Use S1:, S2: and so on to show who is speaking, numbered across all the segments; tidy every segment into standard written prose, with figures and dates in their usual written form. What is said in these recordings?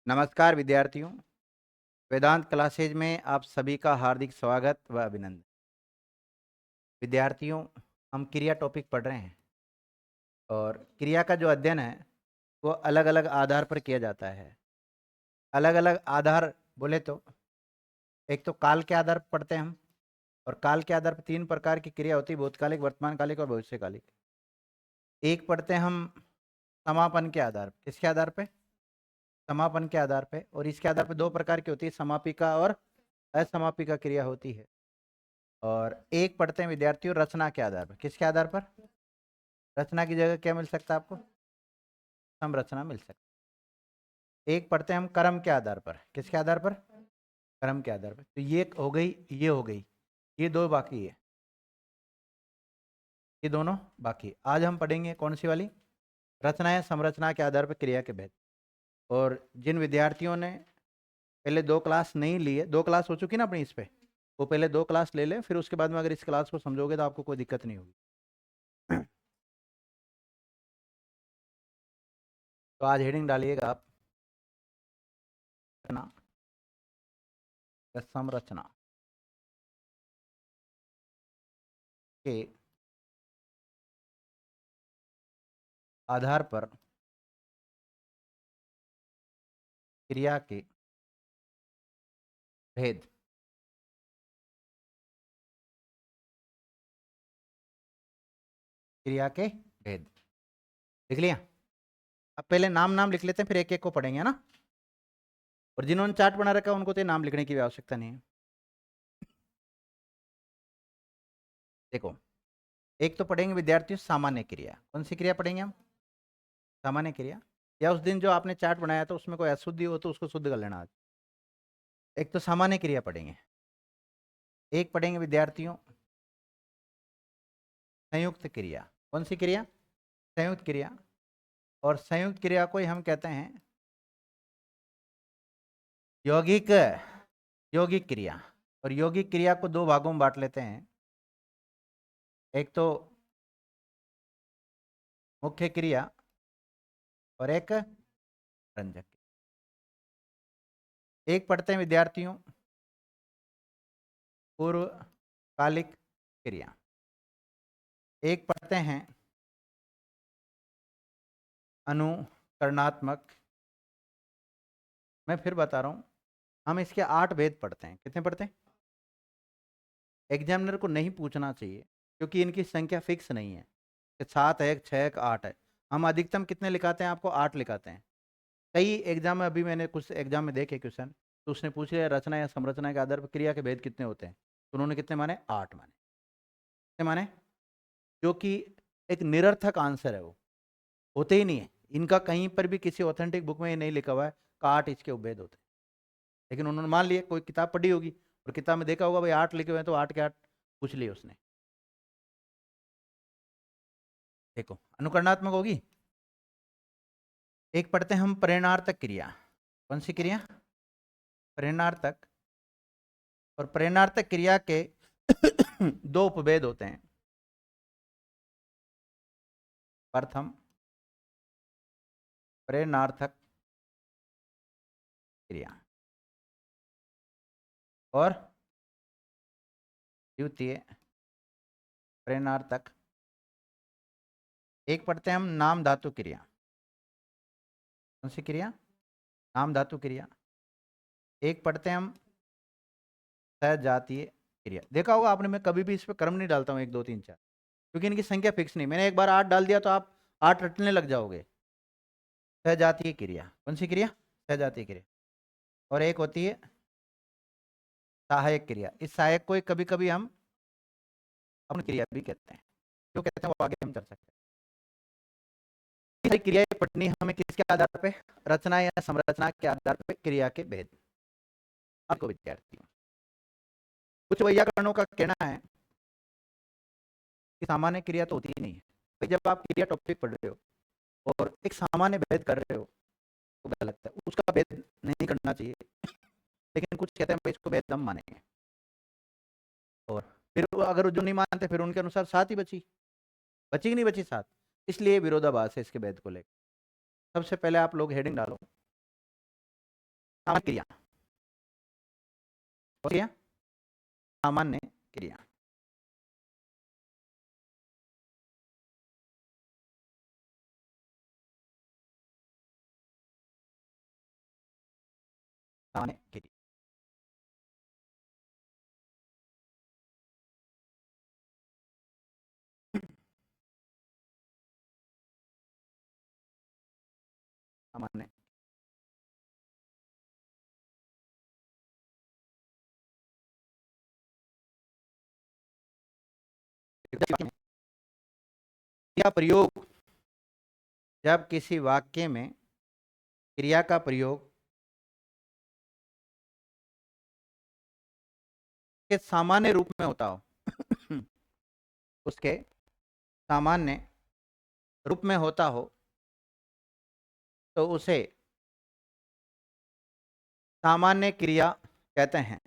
S1: नमस्कार विद्यार्थियों। वेदांत क्लासेज में आप सभी का हार्दिक स्वागत व अभिनंदन। विद्यार्थियों, हम क्रिया टॉपिक पढ़ रहे हैं और क्रिया का जो अध्ययन है वो अलग अलग आधार पर किया जाता है। अलग अलग आधार बोले तो एक तो काल के आधार पर पढ़ते हैं हम, और काल के आधार पर 3 प्रकार की क्रिया होती है: भूतकालिक, वर्तमानकालिक और भविष्यकालिक। एक पढ़ते हैं हम समापन के आधार पर। किसके आधार पे? समापन के आधार पे। और इसके आधार पर 2 प्रकार की होती है, समापिका और असमापिका क्रिया होती है। और एक पढ़ते हैं विद्यार्थियों रचना के आधार पर। किसके आधार पर? रचना की जगह क्या मिल सकता है आपको? संरचना मिल सकती है। एक पढ़ते हैं हम कर्म के आधार पर। किसके आधार पर? कर्म के आधार पर। तो ये हो गई, ये हो गई, ये 2 बाकी है, ये दोनों बाकी है। आज हम पढ़ेंगे कौन सी वाली? रचना या संरचना के आधार पर क्रिया के भेद। और जिन विद्यार्थियों ने पहले 2 क्लास नहीं लिए, 2 क्लास हो चुकी ना अपनी इस पे, वो पहले 2 क्लास ले लें, फिर उसके बाद में अगर इस क्लास को समझोगे तो आपको कोई दिक्कत नहीं होगी। तो आज हेडिंग डालिएगा आप रचना या संरचना के आधार पर क्रिया के भेद। क्रिया के भेद लिख लिया? अब पहले नाम नाम लिख लेते हैं, फिर एक एक को पढ़ेंगे, है ना? और जिन्होंने चार्ट बना रखा है उनको तो नाम लिखने की भी आवश्यकता नहीं है। देखो, एक तो पढ़ेंगे विद्यार्थियों सामान्य क्रिया। कौन सी क्रिया पढ़ेंगे हम? सामान्य क्रिया। या उस दिन जो आपने चार्ट बनाया था उसमें कोई अशुद्धि हो तो उसको शुद्ध कर लेना आज। एक तो सामान्य क्रिया पढ़ेंगे। एक पढ़ेंगे विद्यार्थियों संयुक्त क्रिया। कौन सी क्रिया? संयुक्त क्रिया। और संयुक्त क्रिया को ही हम कहते हैं यौगिक यौगिक क्रिया। और यौगिक क्रिया को 2 भागों में बांट लेते हैं। एक तो मुख्य क्रिया और एक रंजक। एक पढ़ते हैं विद्यार्थियों पूर्वकालिक क्रिया। एक पढ़ते हैं अनुकरणात्मक। मैं फिर बता रहा हूं, हम इसके 8 भेद पढ़ते हैं। कितने पढ़ते हैं? एग्जामिनर को नहीं पूछना चाहिए क्योंकि इनकी संख्या फिक्स नहीं है कि 7 है, 6 है, 8 है। हम अधिकतम कितने लिखाते हैं? आपको 8 लिखाते हैं। कई एग्जाम में, अभी मैंने कुछ एग्जाम में देखे क्वेश्चन, तो उसने पूछ लिया रचना या संरचना के आधार पर क्रिया के भेद कितने होते हैं, तो उन्होंने कितने माने? 8 माने। कितने माने? जो कि एक निरर्थक आंसर है, वो होते ही नहीं है। इनका कहीं पर भी किसी ऑथेंटिक बुक में ये नहीं लिखा हुआ है कि 8 इसके उपभेद होते हैं। लेकिन उन्होंने मान लिया, कोई किताब पढ़ी होगी और किताब में देखा होगा भाई 8 लिखे हुए हैं, तो 8 के 8 पूछ लिए उसने। देखो, अनुकरणात्मक होगी। एक पढ़ते हैं हम प्रेरणार्थक क्रिया। कौन सी क्रिया? प्रेरणार्थक। और प्रेरणार्थक क्रिया के 2 उपभेद होते हैं। प्रथम प्रेरणार्थक क्रिया और द्वितीय प्रेरणार्थक। एक पढ़ते हैं हम नाम धातु क्रिया। कौन सी क्रिया? नाम धातु क्रिया। एक पढ़ते हैं हम सजातीय क्रिया। देखा होगा आपने, मैं कभी भी इस पर क्रम नहीं डालता हूँ 1 2 3 4, क्योंकि इनकी संख्या फिक्स नहीं। मैंने एक बार 8 डाल दिया तो आप 8 रटने लग जाओगे। सजातीय क्रिया। कौन सी क्रिया? सजातीय क्रिया। और एक होती है सहायक क्रिया। इस सहायक को कभी कभी हम अपनी क्रिया भी कहते हैं। क्यों कहते हैं वो आगे हम चल सकते हैं। ये क्रियाएं पढ़नी हमें किसके आधार पे? रचना या संरचना के आधार पे क्रिया के भेद। आपको विद्यार्थियों, कुछ वैयाकरणों का कहना है कि सामान्य क्रिया तो होती ही नहीं है। भाई जब आप क्रिया टॉपिक पढ़ रहे हो और एक सामान्य भेद कर रहे हो तो गलत है, उसका भेद नहीं करना चाहिए। लेकिन कुछ कहते हैं भाई इसको भेद हम मानेंगे, और फिर अगर जो नहीं मानते फिर उनके अनुसार 7 ही बची। बची कि नहीं बची? 7। इसलिए विरोधाभास है इसके भेद को लेकर। सबसे पहले आप लोग हेडिंग डालो सामान्य क्रिया, क्रिया सामान्य क्रिया। सामान्य क्रिया सामान्य क्रिया प्रयोग, जब किसी वाक्य में क्रिया का प्रयोग के सामान्य रूप में होता हो उसके सामान्य रूप में होता हो तो उसे सामान्य क्रिया कहते हैं।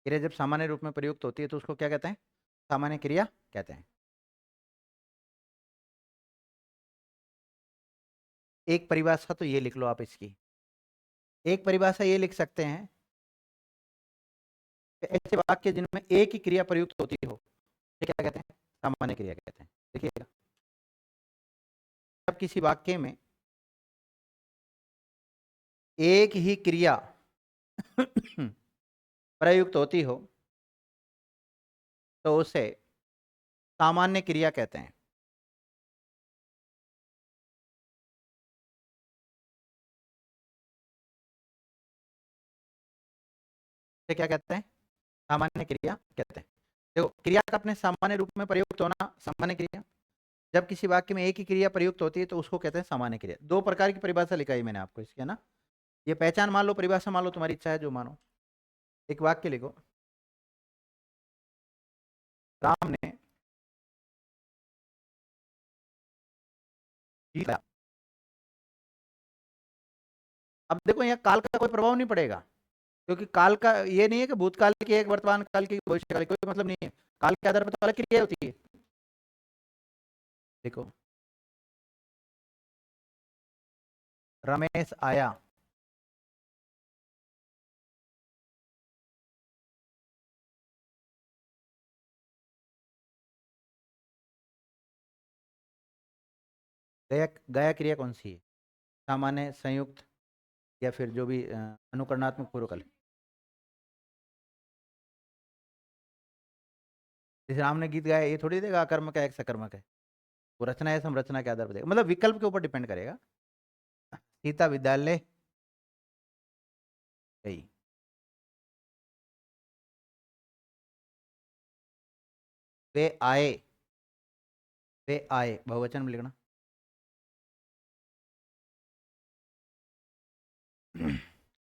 S1: क्रिया जब सामान्य रूप में प्रयुक्त होती है तो उसको क्या कहते हैं? सामान्य क्रिया कहते हैं। एक परिभाषा तो ये लिख लो आप इसकी। एक परिभाषा ये लिख सकते हैं कि ऐसे वाक्य जिनमें एक ही क्रिया प्रयुक्त होती हो, ये क्या कहते हैं? सामान्य क्रिया कहते हैं। देखिएगा, जब किसी वाक्य में एक ही क्रिया प्रयुक्त होती हो तो उसे सामान्य क्रिया कहते हैं। इसे क्या कहते हैं? सामान्य क्रिया कहते हैं। देखो, क्रिया का अपने सामान्य रूप में प्रयुक्त होना सामान्य क्रिया। जब किसी वाक्य में एक ही क्रिया प्रयुक्त होती है तो उसको कहते हैं सामान्य क्रिया। दो प्रकार की परिभाषा लिखाई मैंने आपको इसकी, है ना। ये पहचान मान लो, परिभाषा मान लो, तुम्हारी इच्छा है जो मानो। एक वाक्य लिखो, राम ने जीत लिया। अब देखो, यहाँ काल का कोई प्रभाव नहीं पड़ेगा, क्योंकि काल का ये नहीं है कि भूतकाल की एक, वर्तमान काल की, भविष्य काल की, कोई मतलब नहीं है। काल के आधार पर तो अलग क्रिया होती है। देखो, रमेश आया, गया, गया क्रिया कौन सी है? सामान्य, संयुक्त, या फिर जो भी अनुकरणात्मक पूर्वकल। जैसे राम ने गीत गाया, ये थोड़ी देगा अकर्मक है एक सकर्मक है। वो रचना है संरचना के आधार पर देगा, मतलब विकल्प के ऊपर डिपेंड करेगा। सीता विद्यालय गई, वे आए, वे आए बहुवचन में लिखना।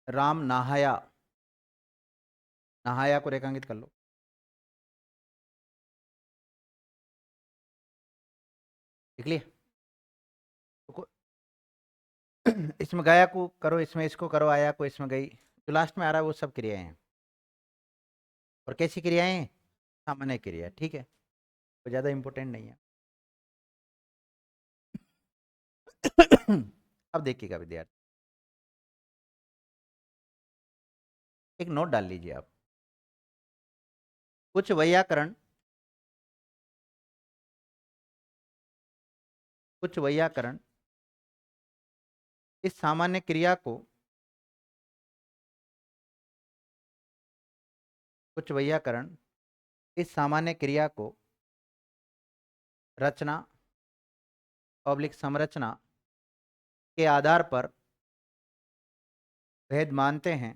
S1: राम नहाया, नहाया को रेखांकित कर लो। लिख लिया? तो इसमें गया को करो, इसमें इसको करो, आया को इसमें गई, जो लास्ट में आ रहा है वो सब क्रियाएं हैं। और कैसी क्रियाएं? सामान्य क्रिया, ठीक है, वो ज्यादा इंपॉर्टेंट नहीं है। अब देखिएगा विद्यार्थी, एक नोट डाल लीजिए आप। कुछ वैयाकरण, कुछ वैयाकरण इस सामान्य क्रिया को, कुछ वैयाकरण इस सामान्य क्रिया को रचना ऑब्लिक संरचना के आधार पर भेद मानते हैं।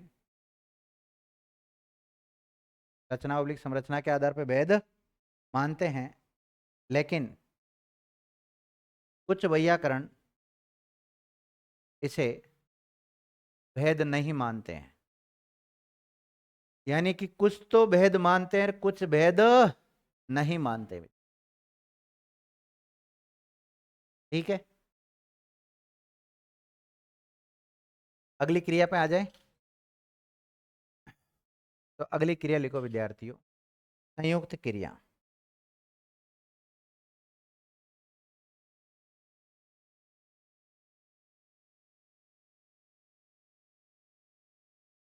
S1: रचना ऑब्लिक संरचना के आधार पर भेद मानते हैं, लेकिन कुछ वैयाकरण इसे भेद नहीं मानते हैं। यानी कि कुछ तो भेद मानते हैं, कुछ भेद नहीं मानते। ठीक है, अगली क्रिया पे आ जाए। तो अगली क्रिया लिखो विद्यार्थियों, संयुक्त क्रिया।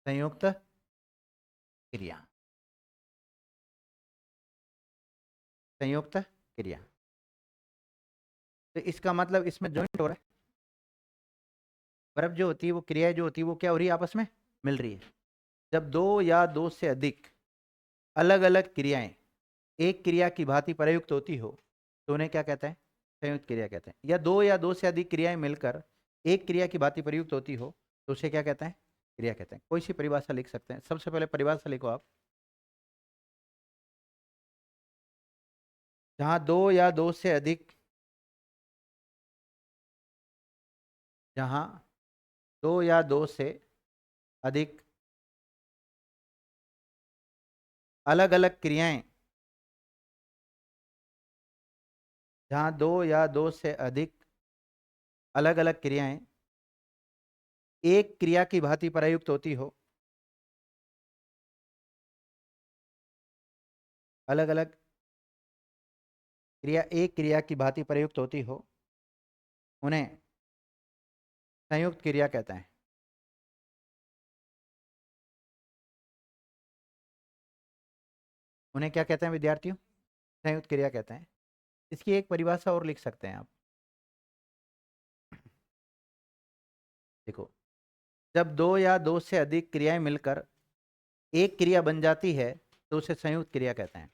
S1: संयुक्त क्रिया, संयुक्त क्रिया। तो इसका मतलब इसमें जॉइंट हो रहा है, वर्ब जो होती है वो, क्रिया जो होती है वो क्या हो रही है, आपस में मिल रही है। जब दो या दो से अधिक अलग अलग क्रियाएं एक क्रिया की भांति प्रयुक्त होती हो तो उन्हें क्या कहते हैं, संयुक्त क्रिया कहते हैं। या दो या दो से अधिक क्रियाएं मिलकर एक क्रिया की भांति प्रयुक्त होती हो तो उसे क्या कहते हैं, क्रिया कहते हैं। कोई सी परिभाषा लिख सकते हैं, सबसे पहले परिभाषा लिखो आप। जहां दो या दो से अधिक, जहां दो या दो से अधिक अलग अलग क्रियाएं, जहां दो या दो से अधिक अलग अलग क्रियाएं एक क्रिया की भांति प्रयुक्त होती हो, अलग अलग क्रिया एक क्रिया की भांति प्रयुक्त होती हो, उन्हें संयुक्त क्रिया कहते हैं। उन्हें क्या कहते हैं विद्यार्थियों, संयुक्त क्रिया कहते हैं। इसकी एक परिभाषा और लिख सकते हैं आप, देखो। जब दो या दो से अधिक क्रियाएं मिलकर एक क्रिया बन जाती है तो उसे संयुक्त क्रिया कहते हैं।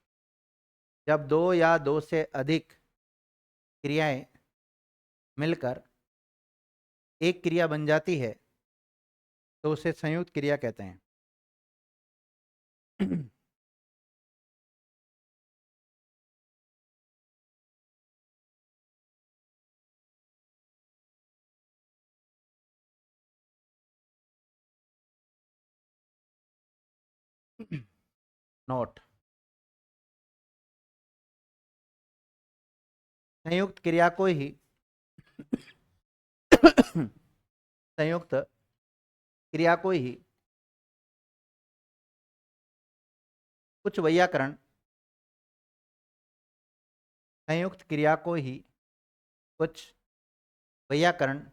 S1: जब दो या दो से अधिक क्रियाएं मिलकर एक क्रिया बन जाती है तो उसे संयुक्त क्रिया कहते हैं। नोट, संयुक्त क्रिया को ही संयुक्त क्रिया को ही कुछ वैयाकरण, संयुक्त क्रिया को ही कुछ वैयाकरण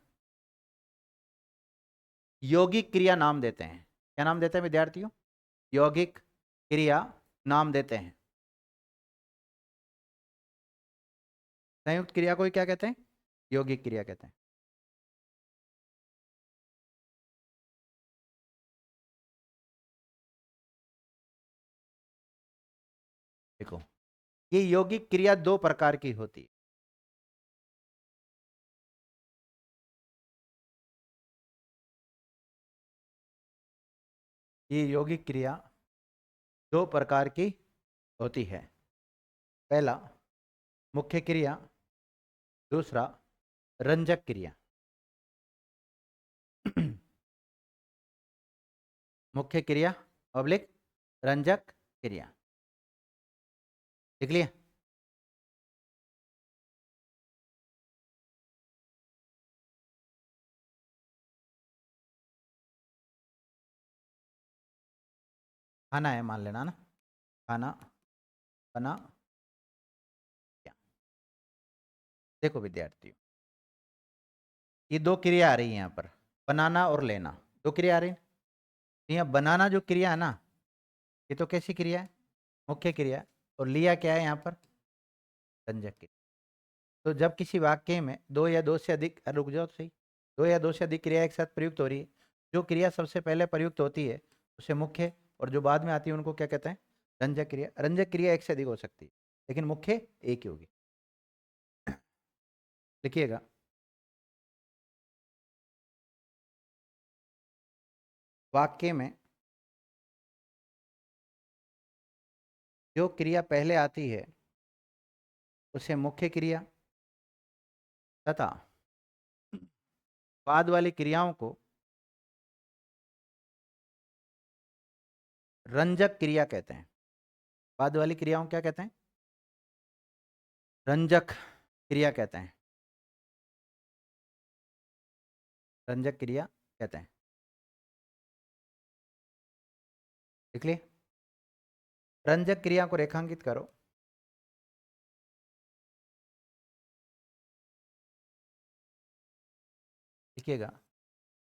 S1: यौगिक क्रिया नाम देते हैं। क्या नाम देते हैं विद्यार्थियों, यौगिक क्रिया नाम देते हैं। संयुक्त क्रिया को ही क्या कहते हैं, यौगिक क्रिया कहते हैं। देखो, ये यौगिक क्रिया दो प्रकार की होती है। ये यौगिक क्रिया दो प्रकार की होती है। पहला मुख्य क्रिया, दूसरा रंजक क्रिया। मुख्य क्रिया ऑब्लिक रंजक क्रिया, लिख लिया। खाना है मान लेना ना, खाना बना क्या। देखो विद्यार्थियों, ये दो क्रिया आ रही है यहाँ पर, बनाना और लेना, दो क्रिया आ रही है। यहाँ बनाना जो क्रिया है ना, ये तो कैसी क्रिया है, मुख्य क्रिया। और लिया क्या है यहाँ पर, रंजक क्रिया। तो जब किसी वाक्य में दो या दो से अधिक, रुक जाओ तो सही, दो या दो से अधिक क्रिया एक साथ प्रयुक्त हो रही है, जो क्रिया सबसे पहले प्रयुक्त होती है उसे मुख्य, और जो बाद में आती है उनको क्या कहते हैं, रंजक क्रिया। रंजक क्रिया एक से अधिक हो सकती है लेकिन मुख्य एक ही होगी। लिखिएगा, वाक्य में जो क्रिया पहले आती है उसे मुख्य क्रिया तथा बाद वाली क्रियाओं को रंजक क्रिया कहते हैं। बाद वाली क्रियाओं क्या कहते हैं, रंजक क्रिया कहते हैं, रंजक क्रिया कहते हैं। लिख लिए, रंजक क्रिया को रेखांकित करो। देखिएगा,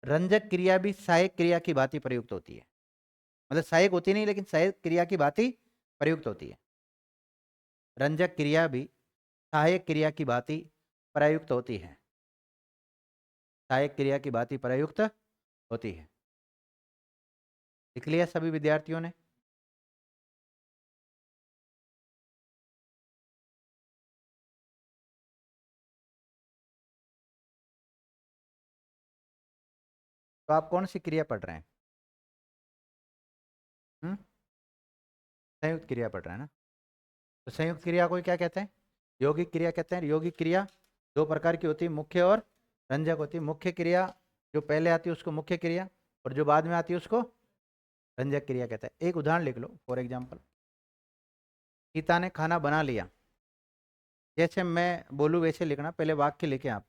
S1: रंजक क्रिया भी सहायक क्रिया की भांति प्रयुक्त होती है। मतलब सहायक होती नहीं, लेकिन सहायक क्रिया की भांति प्रयुक्त होती है। रंजक क्रिया भी सहायक क्रिया की भांति प्रयुक्त होती है, सहायक क्रिया की भांति प्रयुक्त होती है। लिख लिया सभी विद्यार्थियों ने? तो आप कौन सी क्रिया पढ़ रहे हैं? संयुक्त क्रिया पढ़ रहे हैं ना? तो संयुक्त क्रिया को क्या कहते हैं? यौगिक क्रिया कहते हैं। यौगिक क्रिया दो प्रकार की होती है, मुख्य और रंजक होती है। मुख्य क्रिया जो पहले आती है उसको मुख्य क्रिया, और जो बाद में आती है उसको रंजक क्रिया कहते हैं। एक उदाहरण लिख लो। फॉर एग्जाम्पल, सीता ने खाना बना लिया। जैसे मैं बोलूँ वैसे लिखना, पहले वाक्य लिखे आप।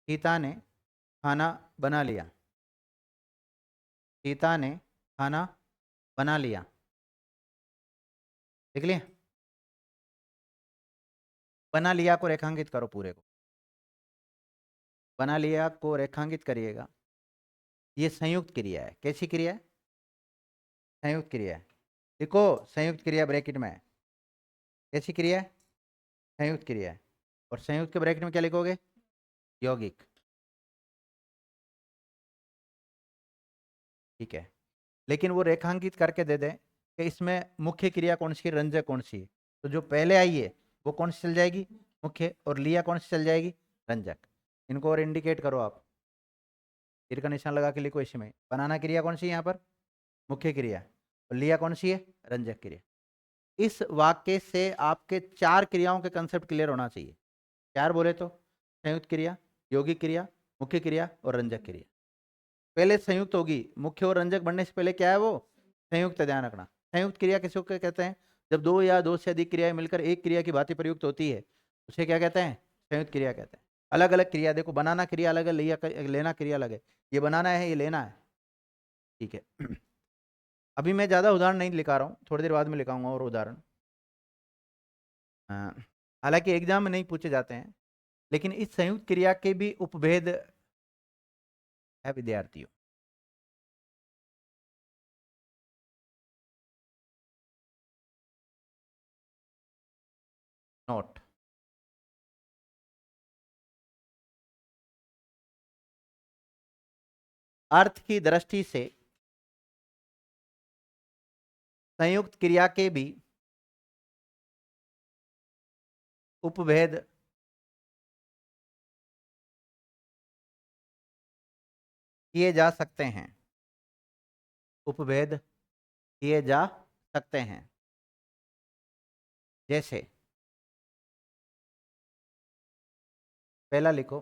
S1: सीता ने खाना बना लिया। सीता ने खाना बना लिया। लिख लिया? बना लिया को रेखांकित करो पूरे को। बना लिया को रेखांकित करिएगा। ये संयुक्त क्रिया है। कैसी क्रिया है? संयुक्त क्रिया है। लिखो संयुक्त क्रिया ब्रैकेट में। कैसी क्रिया है? संयुक्त क्रिया है। और संयुक्त के ब्रैकेट में क्या लिखोगे? यौगिक। ठीक है, लेकिन वो रेखांकित करके दे दें कि इसमें मुख्य क्रिया कौन सी, रंजक कौन सी है। तो जो पहले आई है वो कौन सी चल जाएगी? मुख्य। और लिया कौन सी चल जाएगी? रंजक। इनको और इंडिकेट करो आप। तीर का निशान लगा के लिखो इसमें। बनाना क्रिया कौन सी है यहाँ पर? मुख्य क्रिया। और लिया कौन सी है? रंजक क्रिया। इस वाक्य से आपके चार क्रियाओं के कंसेप्ट क्लियर होना चाहिए। चार बोले तो संयुक्त क्रिया, यौगिक क्रिया, मुख्य क्रिया और रंजक क्रिया। पहले संयुक्त होगी, मुख्य और रंजक बनने से पहले क्या है वो? संयुक्त। ध्यान रखना। संयुक्त क्रिया किसको कहते हैं? जब दो या दो से अधिक क्रियाएं मिलकर एक क्रिया की भांति प्रयुक्त होती है, उसे क्या कहते हैं? संयुक्त क्रिया कहते हैं। अलग अलग क्रिया देखो, बनाना क्रिया अलग है, लेना क्रिया अलग है। ये बनाना है, ये लेना है। ठीक है। अभी मैं ज्यादा उदाहरण नहीं लिखा रहा हूँ, थोड़ी देर बाद में लिखाऊंगा और उदाहरण। हालांकि एग्जाम में नहीं पूछे जाते हैं, लेकिन इस संयुक्त क्रिया के भी उपभेद है विद्यार्थियों। नोट। अर्थ की दृष्टि से संयुक्त क्रिया के भी उपभेद किए जा सकते हैं। उपभेद किए जा सकते हैं। जैसे पहला लिखो,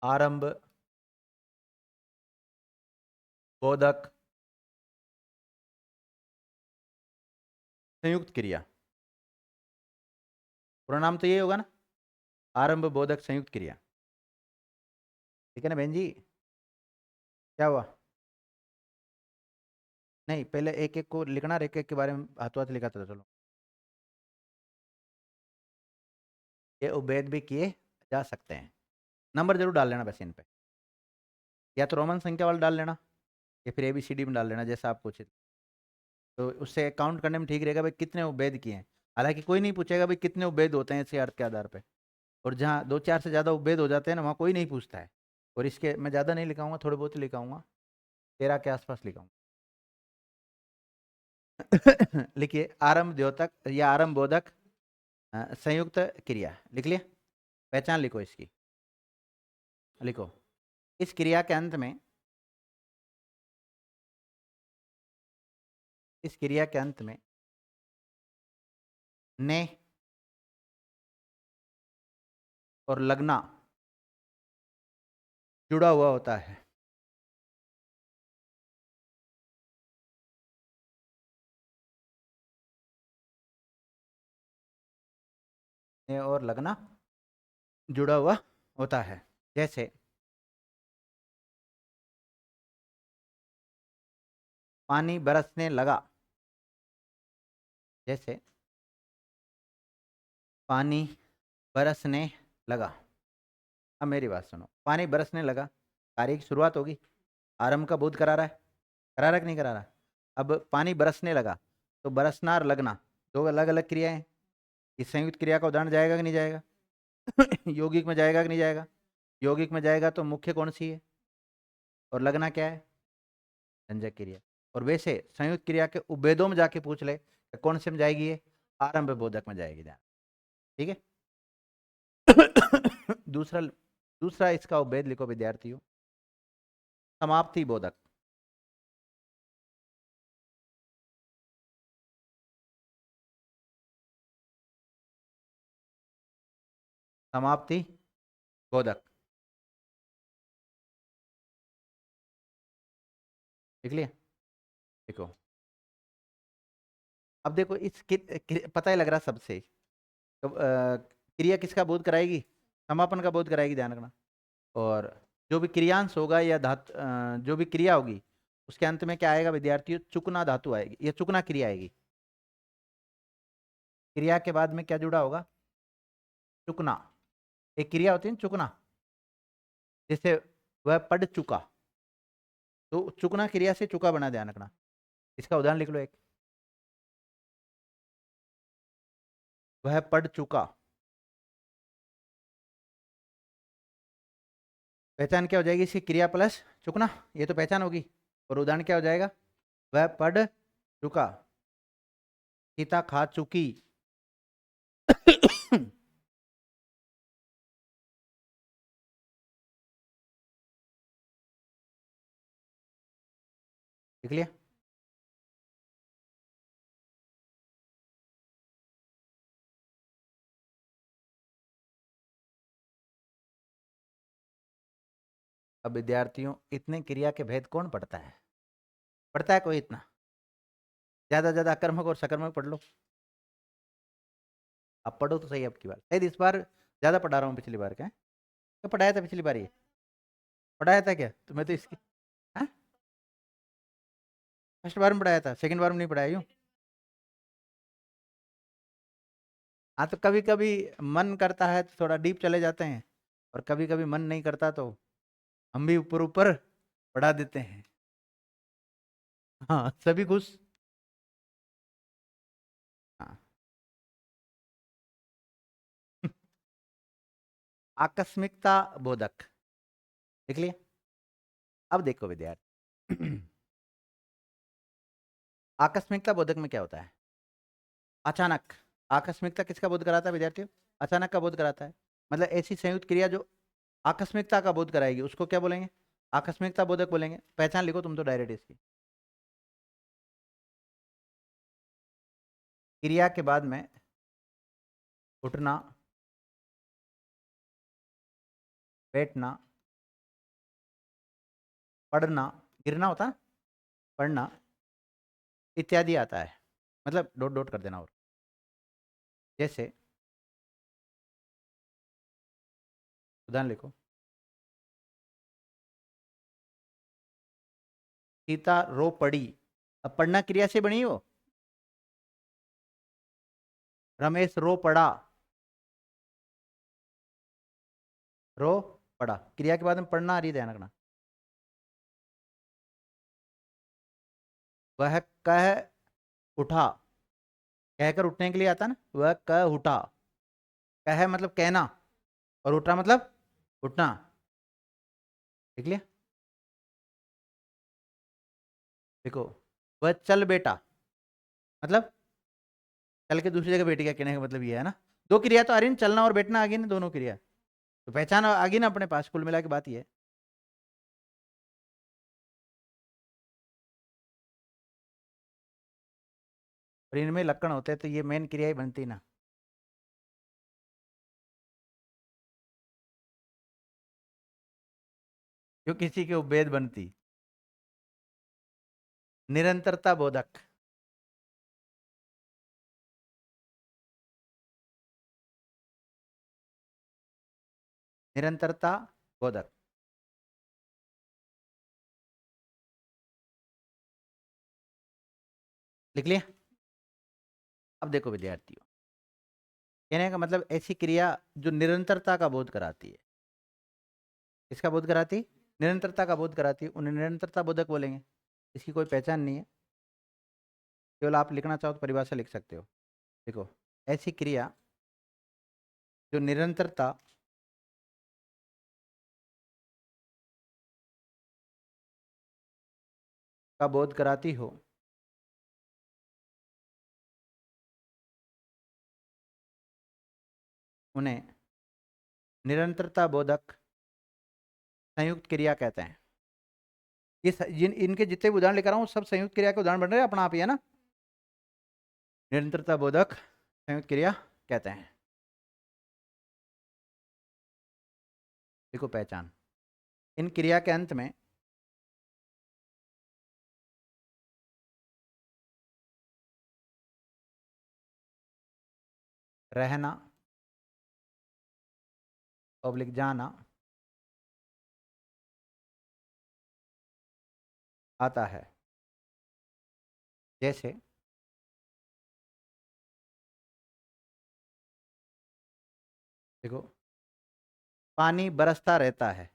S1: आरंभ बोधक संयुक्त क्रिया। पूरा नाम तो ये होगा ना, आरंभ बोधक संयुक्त क्रिया। ठीक है ना बहन जी? क्या हुआ? नहीं, पहले एक एक को लिखना, एक एक के बारे में हाथों हाथ लिखा था। चलो, ये उपभेद भी किए जा सकते हैं। नंबर जरूर डाल लेना वैसे इन पे, या तो रोमन संख्या वाला डाल लेना या फिर ABCD में डाल लेना, जैसा आपको उचित। तो उससे काउंट करने में ठीक रहेगा भाई कितने उपभेद किए हैं। हालांकि कोई नहीं पूछेगा भाई कितने उपभेद होते हैं इसे अर्थ के आधार पे। और जहाँ दो चार से ज़्यादा उपभेद हो जाते हैं ना, वहाँ कोई नहीं पूछता है। और इसके मैं ज़्यादा नहीं लिखाऊंगा, थोड़े बहुत ही लिखाऊंगा, 13 के आसपास लिखाऊंगा। लिखिए, आरंभ द्योतक या आरंभ बोधक संयुक्त क्रिया। लिख लिया? पहचान लिखो इसकी। लिखो, इस क्रिया के अंत में, इस क्रिया के अंत में ने और लगना जुड़ा हुआ होता है। ने और लगना जुड़ा हुआ होता है। जैसे पानी बरसने लगा। जैसे पानी बरसने लगा। अब मेरी बात सुनो, पानी बरसने लगा, कार्य की शुरुआत होगी। आरंभ का बोध करा रहा है, करा रहा है कि नहीं करा रहा? अब पानी बरसने लगा, तो बरसना और लगना दो अलग अलग क्रियाएं हैं। इस संयुक्त क्रिया का उदाहरण जाएगा कि नहीं जाएगा? यौगिक में जाएगा कि नहीं जाएगा? यौगिक में जाएगा तो मुख्य कौन सी है, और लगना क्या है? संजय क्रिया। और वैसे संयुक्त क्रिया के उपभेदों में जाके पूछ ले कि कौन से में जाएगी ये, आरंभ बोधक में जाएगी ध्यान। ठीक है। दूसरा दूसरा इसका उपभेद लिखो विद्यार्थियों, समाप्ति बोधक। समाप्ति बोधक लिख लिया? देखो, अब देखो इस पता ही लग रहा सबसे, तो क्रिया किसका बोध कराएगी? समापन का बोध कराएगी, ध्यान रखना। और जो भी क्रियांश होगा या धातु, जो भी क्रिया होगी उसके अंत में क्या आएगा विद्यार्थियों? चुकना धातु आएगी या चुकना क्रिया आएगी। क्रिया के बाद में क्या जुड़ा होगा? चुकना। एक क्रिया होती है ना चुकना, जैसे वह पढ़ चुका, तो चुकना क्रिया से चुका बना, ध्यान रखना। इसका उदाहरण लिख लो एक, वह पढ़ चुका। पहचान क्या हो जाएगी इसकी? क्रिया प्लस चुकना, ये तो पहचान होगी। और उदाहरण क्या हो जाएगा? वह पढ़ चुका, सीता खा चुकी। लिख लिया? अब विद्यार्थियों इतने क्रिया के भेद कौन पढ़ता है? पढ़ता है कोई इतना? ज्यादा ज्यादा अकर्मक और सकर्मक पढ़ लो। अब पढ़ो तो सही अब की बार, शायद इस बार ज्यादा पढ़ा रहा हूँ पिछली बार। क्या क्या पढ़ाया था पिछली बार? ये पढ़ाया था क्या तुम्हें? तो इसकी फर्स्ट बार में पढ़ाया था, सेकंड बार में नहीं पढ़ाया यूँ? हाँ, तो कभी कभी मन करता है तो थोड़ा डीप चले जाते हैं, और कभी कभी मन नहीं करता तो हम भी ऊपर ऊपर पढ़ा देते हैं। हाँ, सभी खुश। हाँ। आकस्मिकता बोधक देख लिया? अब देखो विद्यार्थी, आकस्मिकता बोधक में क्या होता है? अचानक। आकस्मिकता किसका बोध कराता है विद्यार्थियों? अचानक का बोध कराता है। मतलब ऐसी संयुक्त क्रिया जो आकस्मिकता का बोध कराएगी उसको क्या बोलेंगे? आकस्मिकता बोधक बोलेंगे। पहचान लिखो तुम तो डायरेक्ट इसकी। क्रिया के बाद में उठना, बैठना, पढ़ना, गिरना होता है, पढ़ना इत्यादि आता है। मतलब डॉट डॉट कर देना। और जैसे उदाहरण लिखो, सीता रो पड़ी। अब पढ़ना क्रिया से बनी हो। रमेश रो पड़ा, रो पड़ा क्रिया के बाद में पढ़ना आ रही है, ध्यान रखना। वह कह उठा, कहकर उठने के लिए आता ना, वह कह उठा। कह मतलब कहना, और उठा मतलब उठना। देख लिया? देखो, वह चल बेटा, मतलब चल के दूसरी जगह बैठ गया, कहने का मतलब ये है ना। दो क्रिया तो आ रही ना, चलना और बैठना आ गई ना, दोनों क्रिया। तो पहचान आ गई ना अपने पास, कुल मिला के बात ये है। और इनमें लक्षण होते हैं तो ये मेन क्रिया ही बनती ना। जो किसी के उपभेद बनती। निरंतरता बोधक। निरंतरता बोधक लिख लिया? अब देखो विद्यार्थियों, कहने का मतलब ऐसी क्रिया जो निरंतरता का बोध कराती है। किसका बोध कराती? निरंतरता का बोध कराती है, उन्हें निरंतरता बोधक बोलेंगे। इसकी कोई पहचान नहीं है, केवल आप लिखना चाहो तो परिभाषा लिख सकते हो। देखो, ऐसी क्रिया जो निरंतरता का बोध कराती हो, उन्हें निरंतरता बोधक संयुक्त क्रिया कहते हैं। जिन इनके जितने भी उदाहरण लेकर आऊँ सब संयुक्त क्रिया के उदाहरण बन रहे हैं अपना आप ही, है ना। निरंतरता बोधक संयुक्त क्रिया कहते हैं। देखो पहचान, इन क्रिया के अंत में रहना ऑब्लिक जाना आता है। जैसे देखो, पानी बरसता रहता है,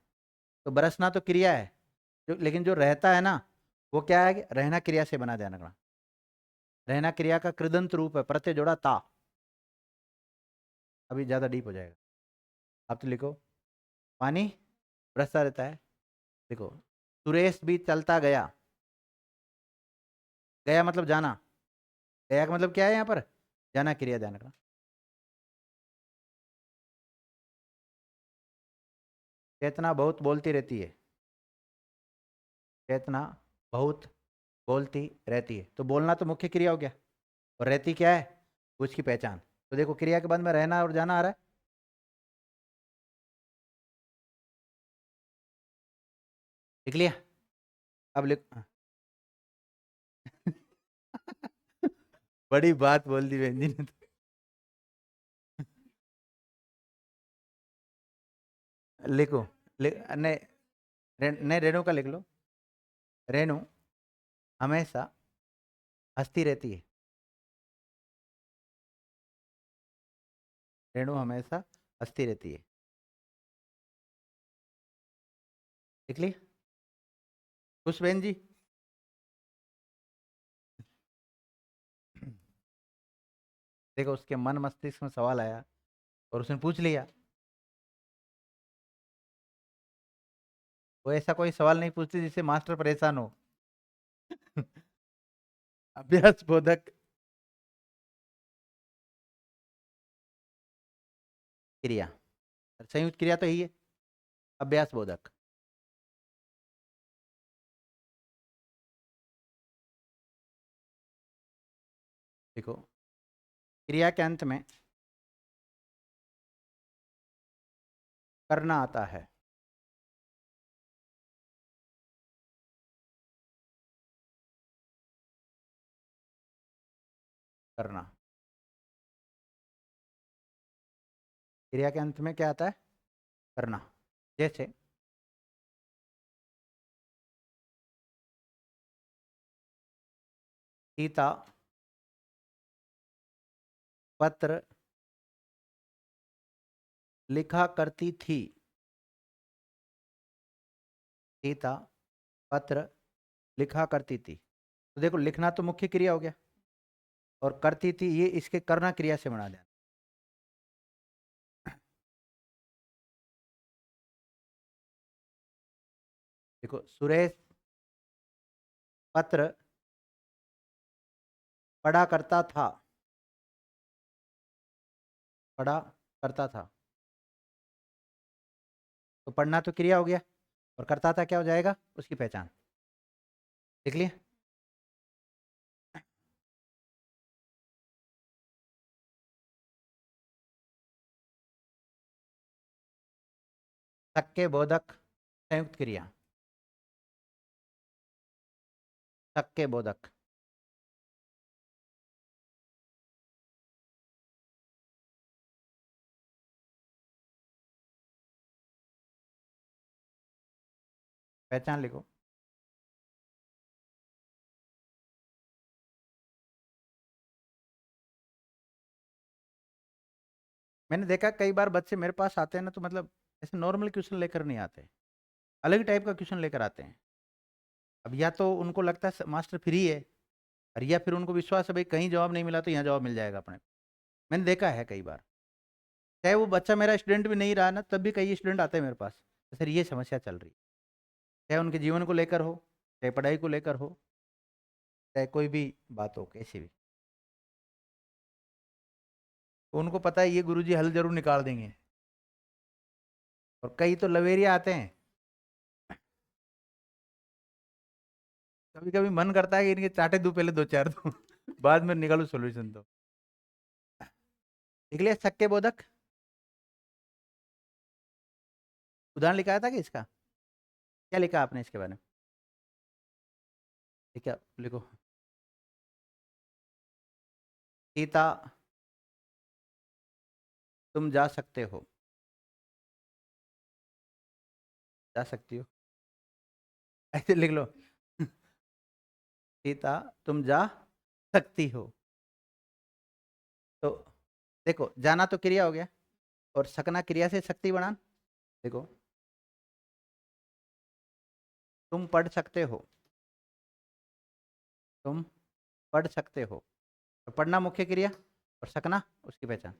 S1: तो बरसना तो क्रिया है, लेकिन जो रहता है ना, वो क्या है, रहना क्रिया से बना, ध्यान रखना। रहना क्रिया का कृदंत रूप है, प्रत्यय जोड़ा ता। अभी ज्यादा डीप हो जाएगा, आप तो लिखो पानी बरसता रहता है। देखो, सुरेश भी चलता गया, गया मतलब जाना, गया का मतलब क्या है यहाँ पर, जाना क्रिया, ध्यान रखना। चेतना बहुत बोलती रहती है, चेतना बहुत बोलती रहती है, तो बोलना तो मुख्य क्रिया हो गया, और रहती क्या है, उसकी पहचान। तो देखो क्रिया के बाद में रहना और जाना आ रहा है, लिख लिया। अब लिख बड़ी बात बोल दी बहन जी ने तो। लिखो, नहीं, नहीं, रेणु का लिख लो। रेणु हमेशा हंसती रहती है, रेणु हमेशा हंसती रहती है, लिख ली। खुश बहन जी। देखो उसके मन मस्तिष्क में सवाल आया और उसने पूछ लिया, वो ऐसा कोई सवाल नहीं पूछती जिससे मास्टर परेशान हो। अभ्यास बोधक क्रिया, संयुक्त क्रिया तो यही है, अभ्यास बोधक। देखो, क्रिया के अंत में करना आता है, करना। क्रिया के अंत में क्या आता है, करना। जैसे सीता पत्र लिखा करती थी, सीता पत्र लिखा करती थी। तो देखो लिखना तो मुख्य क्रिया हो गया, और करती थी ये इसके करना क्रिया से बना देना। देखो, सुरेश पत्र पढ़ा करता था, पढ़ा करता था, तो पढ़ना तो क्रिया हो गया, और करता था क्या हो जाएगा, उसकी पहचान। देख लिया। सक्के बोधक संयुक्त क्रिया, सक्के बोधक। पहचान लिखो। मैंने देखा कई बार बच्चे मेरे पास आते हैं ना, तो मतलब ऐसे नॉर्मल क्वेश्चन लेकर नहीं आते, अलग टाइप का क्वेश्चन लेकर आते हैं। अब या तो उनको लगता है मास्टर फ्री है, और या फिर उनको विश्वास है भाई कहीं जवाब नहीं मिला तो यहाँ जवाब मिल जाएगा अपने। मैंने देखा है कई बार, चाहे वो बच्चा मेरा स्टूडेंट भी नहीं रहा ना, तब भी कई स्टूडेंट आते हैं मेरे पास, तो सर ये समस्या चल रही है, चाहे उनके जीवन को लेकर हो, चाहे पढ़ाई को लेकर हो, चाहे कोई भी बात हो कैसी भी। तो उनको पता है ये गुरुजी हल जरूर निकाल देंगे। और कई तो लवेरिया आते हैं, कभी कभी मन करता है कि इनके चाटे दूं पहले दो चार दो बाद में निकालू सोल्यूशन। तो निकले सक्के बोधक, उदाहरण लिखाया था कि इसका क्या लिखा आपने इसके बारे में? ठीक है लिखो। सीता तुम जा सकते हो, जा सकती हो, ऐसे लिख लो सीता तुम जा सकती हो। तो देखो, जाना तो क्रिया हो गया, और सकना क्रिया से शक्ति बढ़ान। देखो, तुम पढ़ सकते हो, तुम पढ़ सकते हो, तो पढ़ना मुख्य क्रिया और सकना उसकी पहचान।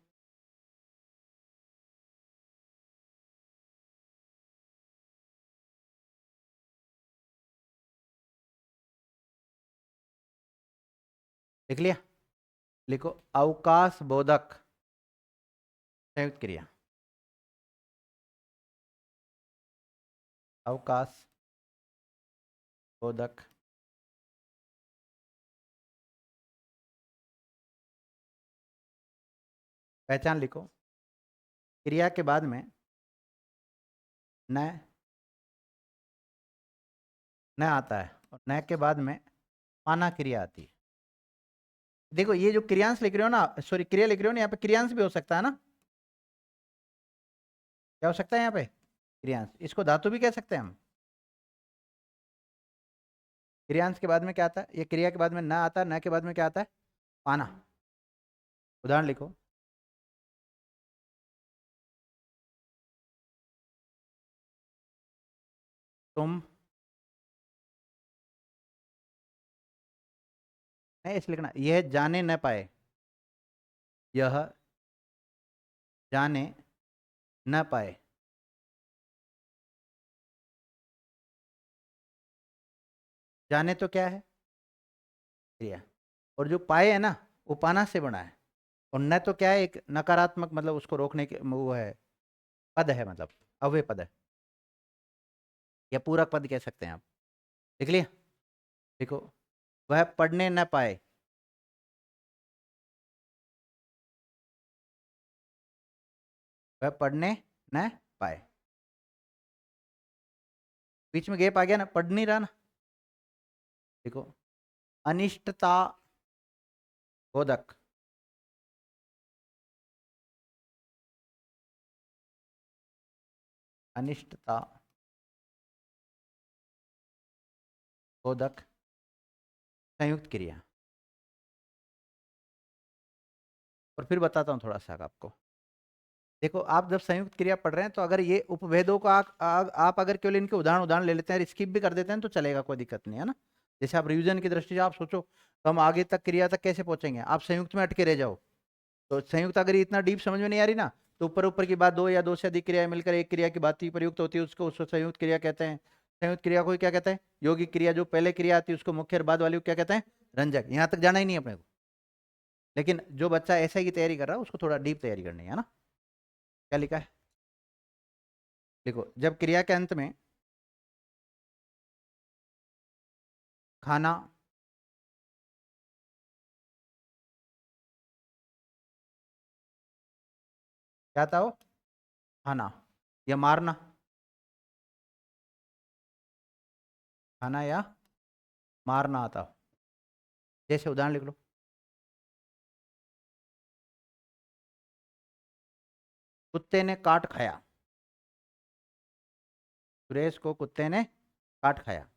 S1: लिख लिया? लिखो, अवकाश बोधक संयुक्त क्रिया। अवकाश बोधक पहचान लिखो। क्रिया के बाद में न, न आता है, और न के बाद में माना क्रिया आती है। देखो ये जो क्रियांश लिख रहे हो ना, सॉरी क्रिया लिख रहे हो ना, यहाँ पे क्रियांश भी हो सकता है ना? क्या हो सकता है यहाँ पे? क्रियांश, इसको धातु भी कह सकते हैं हम। क्रियांश के बाद में क्या आता है? ये क्रिया के बाद में न आता है, न के बाद में क्या आता है? पाना। उदाहरण लिखो। तुम, नहीं इसे लिखना, यह जाने न पाए, यह जाने न पाए। जाने तो क्या है? क्रिया। और जो पाए है ना, वो पाना से बना है। और न तो क्या है? एक नकारात्मक, मतलब उसको रोकने के वो है, पद है, मतलब अव्यय पद है, या पूरक पद कह सकते हैं आप। लिख लिया? देखो, वह पढ़ने न पाए, वह पढ़ने न पाए। बीच में गैप आ गया ना, पढ़ नहीं रहा ना। देखो, अनिष्टता बोधक, अनिष्टता बोधक संयुक्त क्रिया। और फिर बताता हूँ थोड़ा सा आपको। देखो, आप जब संयुक्त क्रिया पढ़ रहे हैं, तो अगर ये उपभेदों का आप अगर केवल इनके उदाहरण उदाहरण ले लेते हैं, स्किप भी कर देते हैं, तो चलेगा, कोई दिक्कत नहीं है ना। जैसे आप रिवीजन की दृष्टि से आप सोचो, तो हम आगे तक क्रिया तक कैसे पहुंचेंगे? आप संयुक्त में अटके रह जाओ, तो संयुक्त अगर इतना डीप समझ में नहीं आ रही ना, तो ऊपर ऊपर की बात, दो या दो से अधिक क्रिया मिलकर एक क्रिया की बात ही प्रयुक्त होती है, उसको संयुक्त क्रिया कहते हैं। संयुक्त क्रिया को क्या कहते हैं? यौगिक क्रिया। जो पहले क्रिया आती है उसको मुख्य, और बाद वाली को क्या कहते हैं? रंजक। यहाँ तक जाना ही नहीं अपने को। लेकिन जो बच्चा ऐसा की तैयारी कर रहा है, उसको थोड़ा डीप तैयारी करनी है ना। क्या लिखा है? देखो, जब क्रिया के अंत में खाना, क्या था वो? खाना या मारना, खाना या मारना आता हो। जैसे उदाहरण लिख लो। कुत्ते ने काट खाया, सुरेश को कुत्ते ने काट खाया।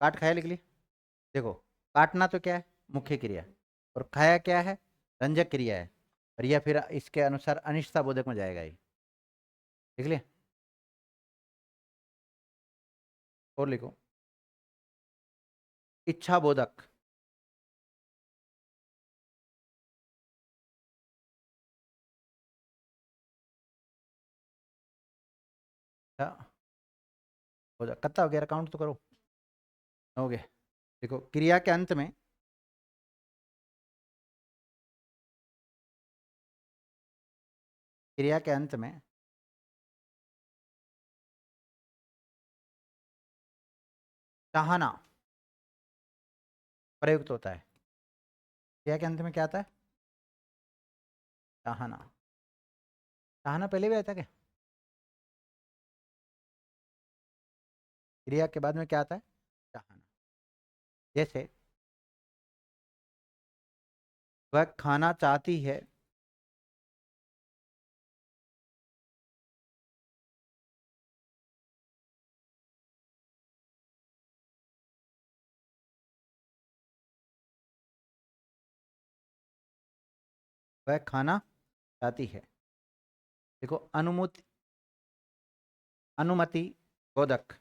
S1: काट खाया लिख ली? देखो, काटना तो क्या है? मुख्य क्रिया। और खाया क्या है? रंजक क्रिया है। और यह फिर इसके अनुसार अनिश्चितता बोधक में जाएगा ही। देख लिया। और लिखो इच्छा बोधक। बोधक कितना हो गया, काउंट तो करो। हो गया। देखो क्रिया के अंत में क्रिया के अंत में चाहना प्रयुक्त होता है। क्रिया के अंत में क्या आता है? चाहना। चाहना पहले भी आता है क्या? क्रिया के बाद में क्या आता है? चाहना। जैसे वह खाना चाहती है, वह खाना चाहती है। देखो अनुमति बोधक।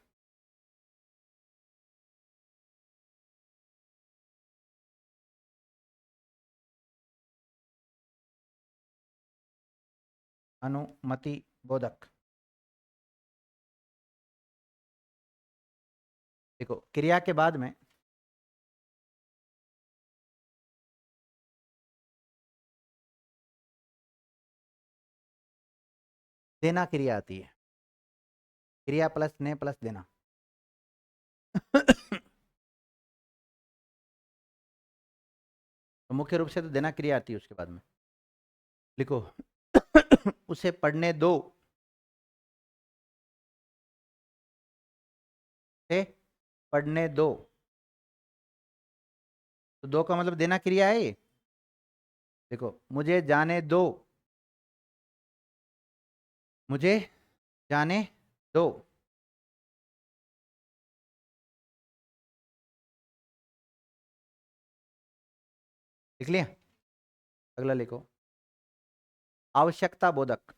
S1: अनुमति बोधक। देखो क्रिया के बाद में देना क्रिया आती है। क्रिया प्लस ने प्लस देना। तो मुख्य रूप से तो देना क्रिया आती है उसके बाद में। लिखो उसे पढ़ने दो, से पढ़ने दो। तो दो का मतलब देना क्रिया है ये। देखो मुझे जाने दो, मुझे जाने दो। लिख लिया। अगला लिखो आवश्यकता बोधक।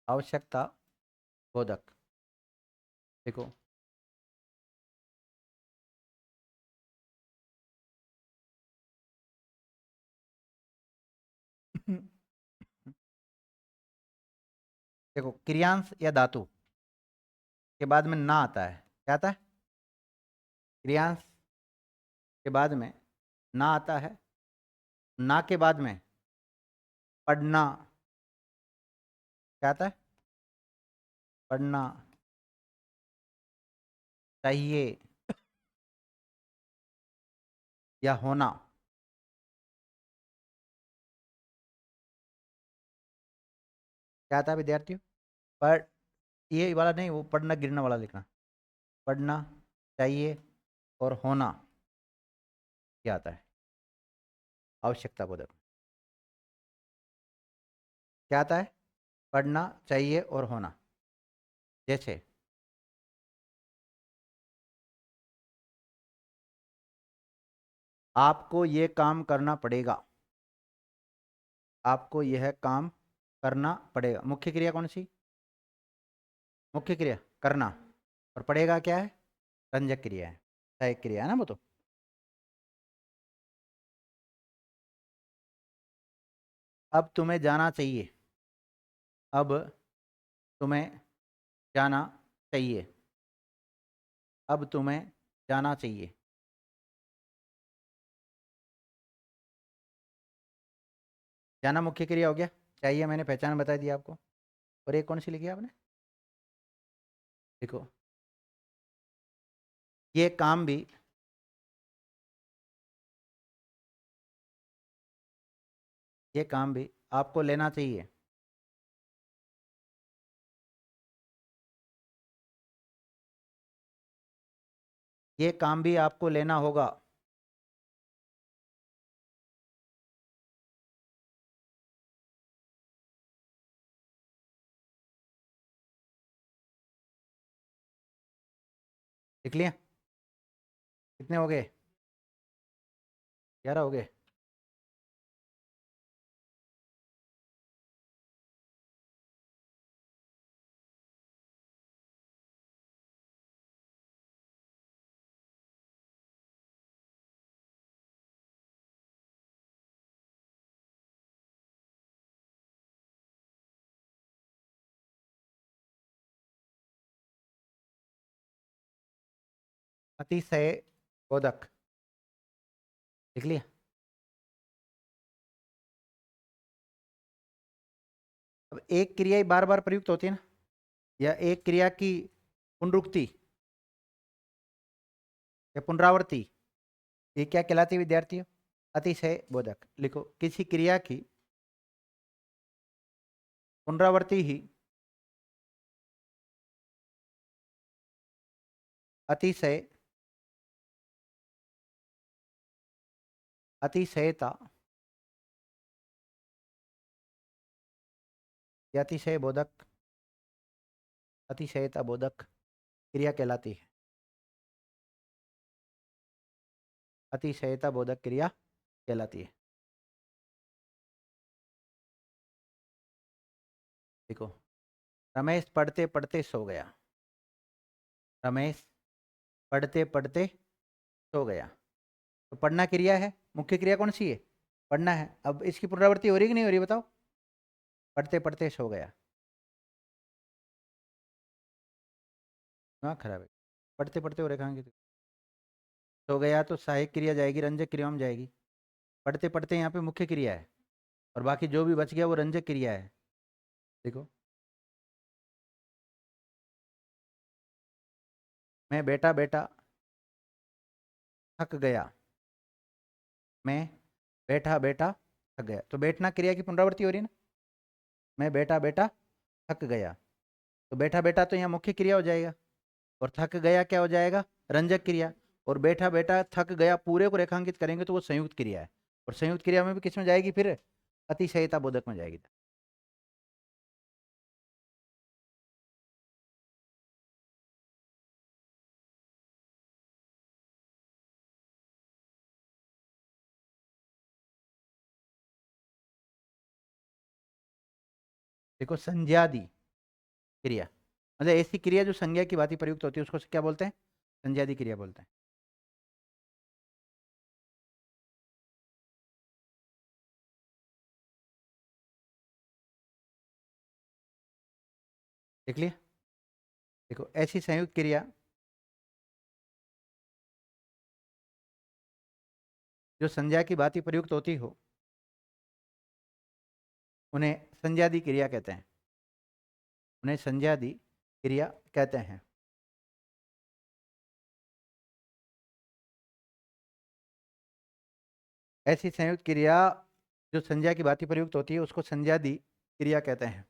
S1: आवश्यकता बोधक। देखो देखो क्रियांश या धातु के बाद में ना आता है। क्या आता है? क्रियांश के बाद में ना आता है। ना के बाद में पढ़ना। क्या आता है? पढ़ना चाहिए या होना। क्या आता है विद्यार्थियों? पढ़, ये वाला नहीं, वो पढ़ना गिरना वाला लिखना। पढ़ना चाहिए और होना, क्या आता है? आवश्यकता बोधक। क्या आता है? पढ़ना चाहिए और होना। जैसे आपको ये काम करना पड़ेगा। आपको यह काम करना पड़ेगा। मुख्य क्रिया कौन सी? मुख्य क्रिया करना। और पड़ेगा क्या है? रंजक क्रिया है, सहायक क्रिया है ना वो तो। अब तुम्हें जाना चाहिए। अब तुम्हें जाना चाहिए। अब तुम्हें जाना चाहिए। जाना मुख्य क्रिया हो गया। चाहिए मैंने पहचान बता दी आपको। और एक कौन सी लिखी आपने? देखो ये काम भी, ये काम भी आपको लेना चाहिए। ये काम भी आपको लेना होगा। लिख लिया? कितने हो गए? 11 हो गए। अतिशय बोधक लिख लिया? अब एक क्रिया ही बार बार प्रयुक्त होती है ना, या एक क्रिया की पुनरुक्ति या पुनरावृत्ति, ये क्या कहलाती है विद्यार्थियों? अतिशय बोधक। लिखो, किसी क्रिया की पुनरावृत्ति ही अतिशय अतिशयता या अतिशय बोधक, अतिशयता बोधक क्रिया कहलाती है। अतिशयता बोधक क्रिया कहलाती है। देखो, रमेश पढ़ते पढ़ते सो गया। रमेश पढ़ते पढ़ते सो गया। तो पढ़ना क्रिया है, मुख्य क्रिया कौन सी है? पढ़ना है। अब इसकी पुनरावृत्ति हो रही कि नहीं हो रही बताओ? पढ़ते पढ़ते सो गया, हाँ खराब है। पढ़ते पढ़ते हो रेखांकित, सो गया तो सहायक क्रिया जाएगी, रंजक क्रिया में जाएगी। पढ़ते पढ़ते यहाँ पे मुख्य क्रिया है, और बाकी जो भी बच गया वो रंजक क्रिया है। देखो, मैं बेटा बेटा थक गया। मैं बैठा बेटा थक गया, तो बैठना क्रिया की पुनरावृत्ति हो रही है ना। मैं बेटा बेटा थक गया, तो बैठा बेटा तो यहाँ मुख्य क्रिया हो जाएगा, और थक गया क्या हो जाएगा? रंजक क्रिया। और बैठा बेटा थक गया पूरे को रेखांकित करेंगे तो वो संयुक्त क्रिया है, और संयुक्त क्रिया में भी किस में जाएगी फिर? अतिशयता बोधक में जाएगी। देखो, संज्ञादि क्रिया मतलब ऐसी क्रिया जो संज्ञा की भांति प्रयुक्त होती है उसको क्या बोलते हैं? संज्ञादि क्रिया बोलते हैं। देख लिया? देखो, ऐसी संयुक्त क्रिया जो संज्ञा की भांति प्रयुक्त होती हो उन्हें संज्ञादि क्रिया कहते हैं। उन्हें संज्ञादि क्रिया कहते हैं। ऐसी संयुक्त क्रिया जो संज्ञा की भांति प्रयुक्त होती है उसको संज्ञादि क्रिया कहते हैं।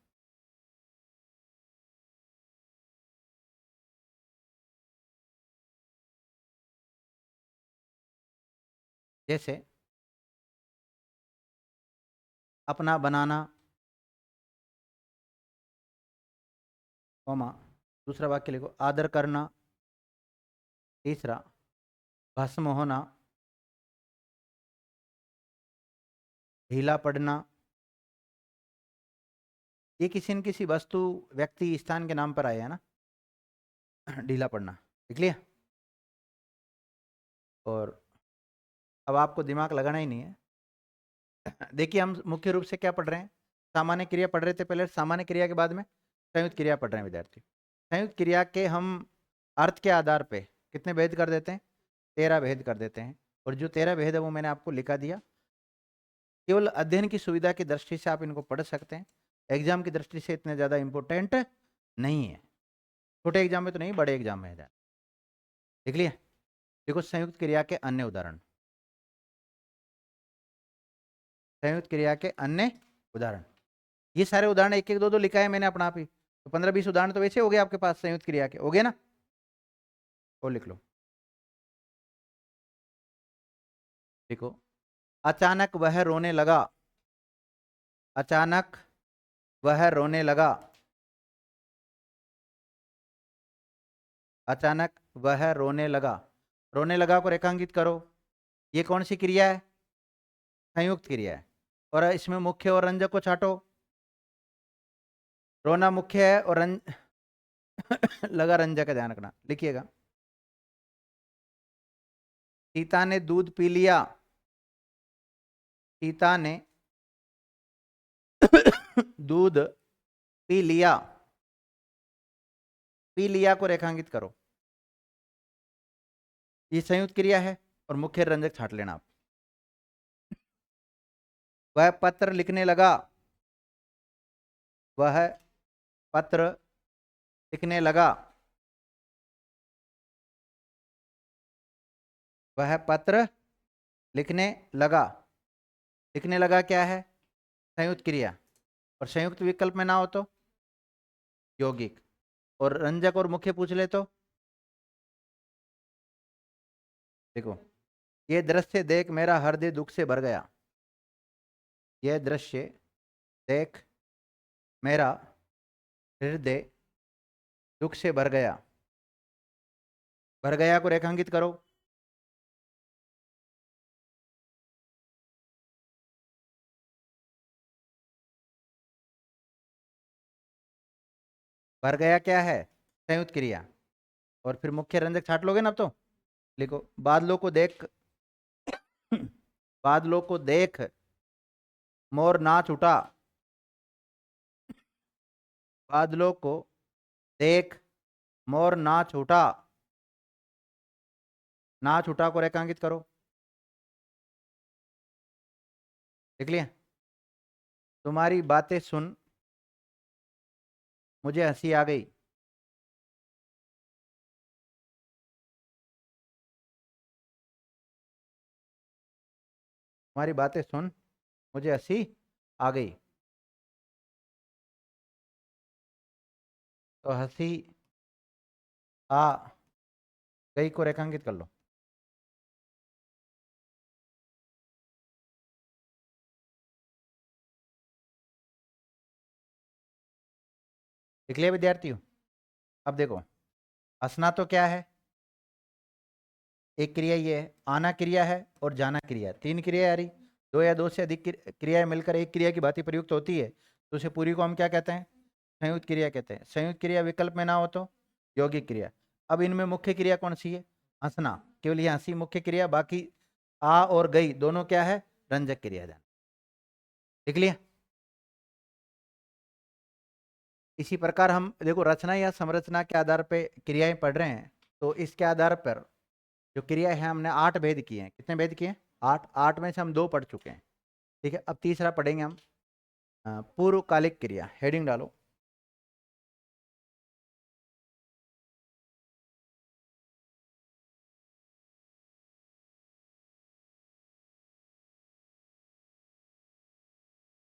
S1: जैसे अपना बनाना, कॉमा, दूसरा वाक्य लिखो आदर करना, तीसरा भस्म होना, ढीला पड़ना। ये किसी न किसी वस्तु, व्यक्ति, स्थान के नाम पर आए हैं ना। ढीला पड़ना, लिख लिया? और अब आपको दिमाग लगाना ही नहीं है। देखिए, हम मुख्य रूप से क्या पढ़ रहे हैं? सामान्य क्रिया पढ़ रहे थे पहले, सामान्य क्रिया के बाद में संयुक्त क्रिया पढ़ रहे हैं विद्यार्थी। संयुक्त क्रिया के हम अर्थ के आधार पे कितने भेद कर देते हैं? 13 भेद कर देते हैं, और जो 13 भेद है वो मैंने आपको लिखा दिया। केवल अध्ययन की सुविधा की दृष्टि से आप इनको पढ़ सकते हैं, एग्जाम की दृष्टि से इतने ज़्यादा इंपॉर्टेंट नहीं है। छोटे एग्जाम में तो नहीं, बड़े एग्जाम में है। देख लिया? देखो, संयुक्त क्रिया के अन्य उदाहरण, संयुक्त क्रिया के अन्य उदाहरण, ये सारे उदाहरण एक एक दो दो लिखा है मैंने अपना आप ही, तो 15-20 उदाहरण तो वैसे हो गए आपके पास संयुक्त क्रिया के, हो गए ना? वो लिख लो। देखो, अचानक वह रोने लगा। अचानक वह रोने लगा। अचानक वह रोने लगा। रोने लगा को रेखांकित करो। ये कौन सी क्रिया है? संयुक्त क्रिया है। और इसमें मुख्य और रंजक को छाटो। रोना मुख्य है और लगा रंजक का, ध्यान रखना, लिखिएगा। सीता ने दूध पी लिया। सीता ने दूध पी लिया। पी लिया को रेखांकित करो। ये संयुक्त क्रिया है और मुख्य रंजक छाट लेना आप। वह पत्र लिखने लगा। वह पत्र लिखने लगा। वह पत्र लिखने लगा। लिखने लगा क्या है? संयुक्त क्रिया। और संयुक्त विकल्प में ना हो तो यौगिक। और रंजक और मुख्य पूछ ले तो देखो, ये दृश्य देख मेरा हृदय दुख से भर गया। यह दृश्य देख मेरा हृदय दुख से भर गया। भर गया को रेखांकित करो। भर गया क्या है? संयुक्त क्रिया। और फिर मुख्य रंजक छाट लोगे ना अब तो। लिखो, बादलों को देख बादलों को देख मोर नाच उठा। बादलों को देख मोर नाच उठा। नाच उठा को रेखांकित करो। लिख लिया? तुम्हारी बातें सुन मुझे हंसी आ गई। तुम्हारी बातें सुन मुझे हंसी आ गई। तो हंसी आ गई को रेखांकित कर लो। लिख लिया विद्यार्थियों? अब देखो, हंसना तो क्या है? एक क्रिया ये है, आना क्रिया है और जाना क्रिया, तीन क्रिया आ रही। दो या दो से अधिक क्रियाएं मिलकर एक क्रिया की भांति प्रयुक्त होती है तो उसे पूरी को हम क्या कहते हैं? संयुक्त क्रिया कहते हैं। संयुक्त क्रिया विकल्प में ना हो तो यौगिक क्रिया। अब इनमें मुख्य क्रिया कौन सी है? हंसना। केवल ये हंसी मुख्य क्रिया, बाकी आ और गई दोनों क्या है? रंजक क्रिया। लिख लिया? इसी प्रकार हम देखो, रचना या संरचना के आधार पर क्रियाएं पढ़ रहे हैं, तो इसके आधार पर जो क्रिया है हमने 8 भेद किए हैं। कितने भेद किए? 8। 8 में से हम 2 पढ़ चुके हैं। ठीक है, अब तीसरा पढ़ेंगे हम। पूर्वकालिक क्रिया, हेडिंग डालो।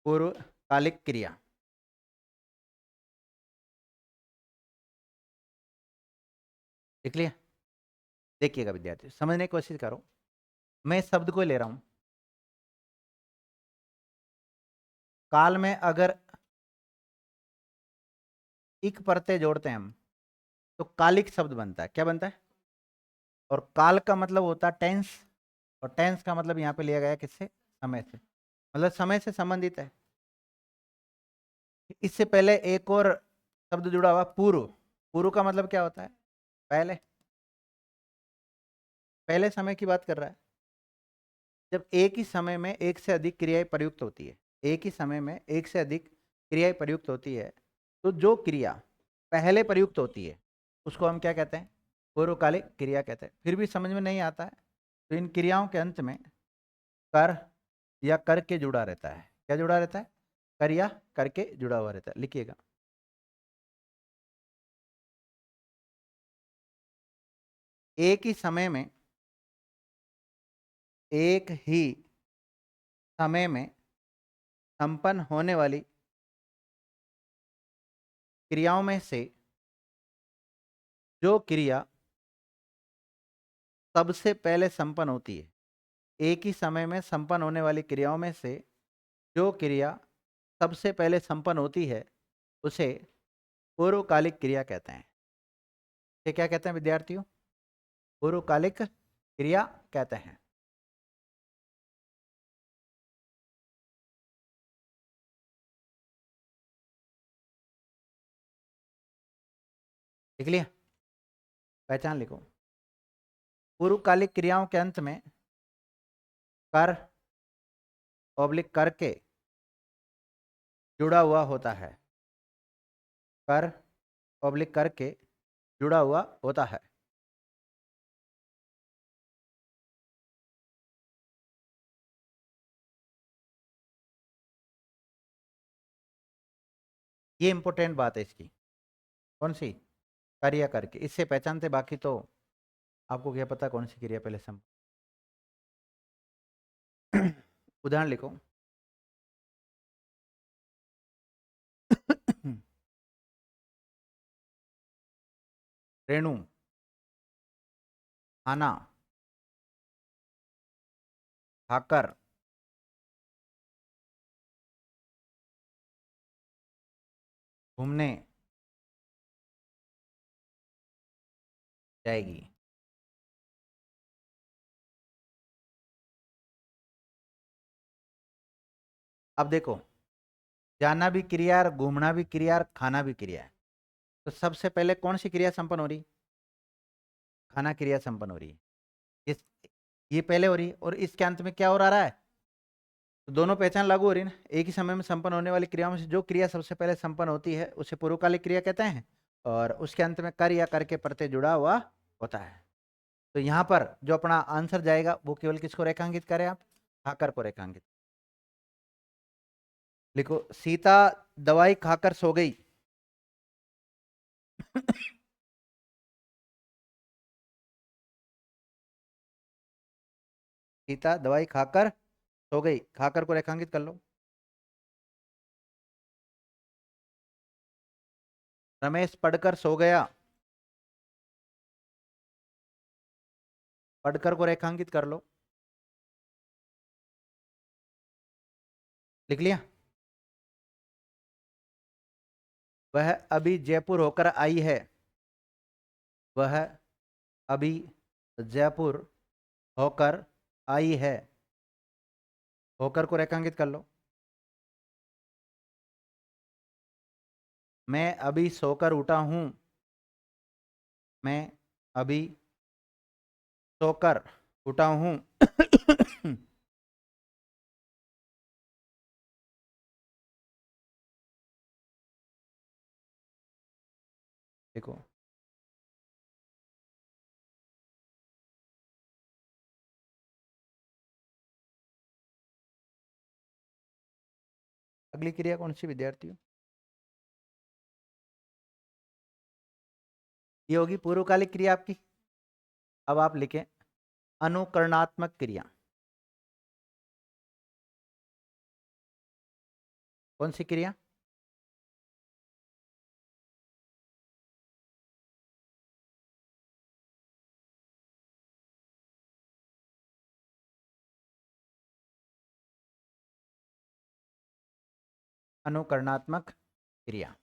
S1: पूर्वकालिक क्रिया। लिख लिया? देखिएगा विद्यार्थी, समझने की कोशिश करो। मैं इस शब्द को ले रहा हूं। काल में अगर इक प्रत्यय जोड़ते हैं हम तो कालिक शब्द बनता है। क्या बनता है? और काल का मतलब होता है टेंस। और टेंस का मतलब यहाँ पे लिया गया किससे? समय से। मतलब समय से संबंधित है। इससे पहले एक और शब्द जुड़ा हुआ, पूर्व। पूर्व का मतलब क्या होता है? पहले। पहले समय की बात कर रहा है। जब एक ही समय में एक से अधिक क्रियाएं प्रयुक्त होती है, एक ही समय में एक से अधिक क्रियाएं प्रयुक्त होती है, तो जो क्रिया पहले प्रयुक्त होती है उसको हम क्या कहते हैं? पूर्वकालिक क्रिया कहते हैं। फिर भी समझ में नहीं आता है तो इन क्रियाओं के अंत में कर या कर के जुड़ा रहता है। क्या जुड़ा रहता है? कर या कर के जुड़ा हुआ रहता है। लिखिएगा, एक ही समय में एक ही समय में संपन्न होने वाली क्रियाओं में से जो क्रिया सबसे पहले संपन्न होती है, एक ही समय में संपन्न होने वाली क्रियाओं में से जो क्रिया सबसे पहले संपन्न होती है उसे पूर्वकालिक क्रिया कहते हैं। ये क्या कहते हैं विद्यार्थियों? पूर्वकालिक क्रिया कहते हैं। लिख लिया? पहचान लिखो। पूर्वकालिक क्रियाओं के अंत में कर ऑब्लिक करके जुड़ा हुआ होता है। कर ऑब्लिक करके जुड़ा हुआ होता है। ये इंपॉर्टेंट बात है इसकी। कौन सी? कार्य करके, इससे पहचानते, बाकी तो आपको क्या पता कौन सी क्रिया पहले सम। उदाहरण लिखो। रेणु खाना खाकर घूमने जाएगी। अब देखो, जाना भी क्रिया और घूमना भी क्रिया और खाना भी क्रिया है। तो सबसे पहले कौन सी क्रिया संपन्न हो रही? खाना क्रिया संपन्न हो रही है। इस ये पहले हो रही है और इसके अंत में क्या हो रहा है? तो दोनों पहचान लागू हो रही है ना। एक ही समय में संपन्न होने वाली क्रियाओं में से जो क्रिया सबसे पहले संपन्न होती है उसे पूर्वकालिक क्रिया कहते हैं, और उसके अंत में कर या कर के प्रत्यय जुड़ा हुआ होता है। तो यहाँ पर जो अपना आंसर जाएगा वो केवल किसको रेखांकित करें आप? खाकर को रेखांकित। लिखो, सीता दवाई खाकर सो गई। सीता दवाई खाकर सो गई, खाकर को रेखांकित कर लो। रमेश पढ़कर सो गया, पढ़कर को रेखांकित कर लो। लिख लिया? वह अभी जयपुर होकर आई है। वह अभी जयपुर होकर आई है, होकर को रेखांकित कर लो। मैं अभी सोकर उठा हूं। मैं अभी सोकर उठा हूं। देखो, अगली क्रिया कौन सी विद्यार्थियों? ये होगी पूर्वकालिक क्रिया आपकी। अब आप लिखें अनुकरणात्मक क्रिया। कौन सी क्रिया? अनुकरणात्मक क्रिया।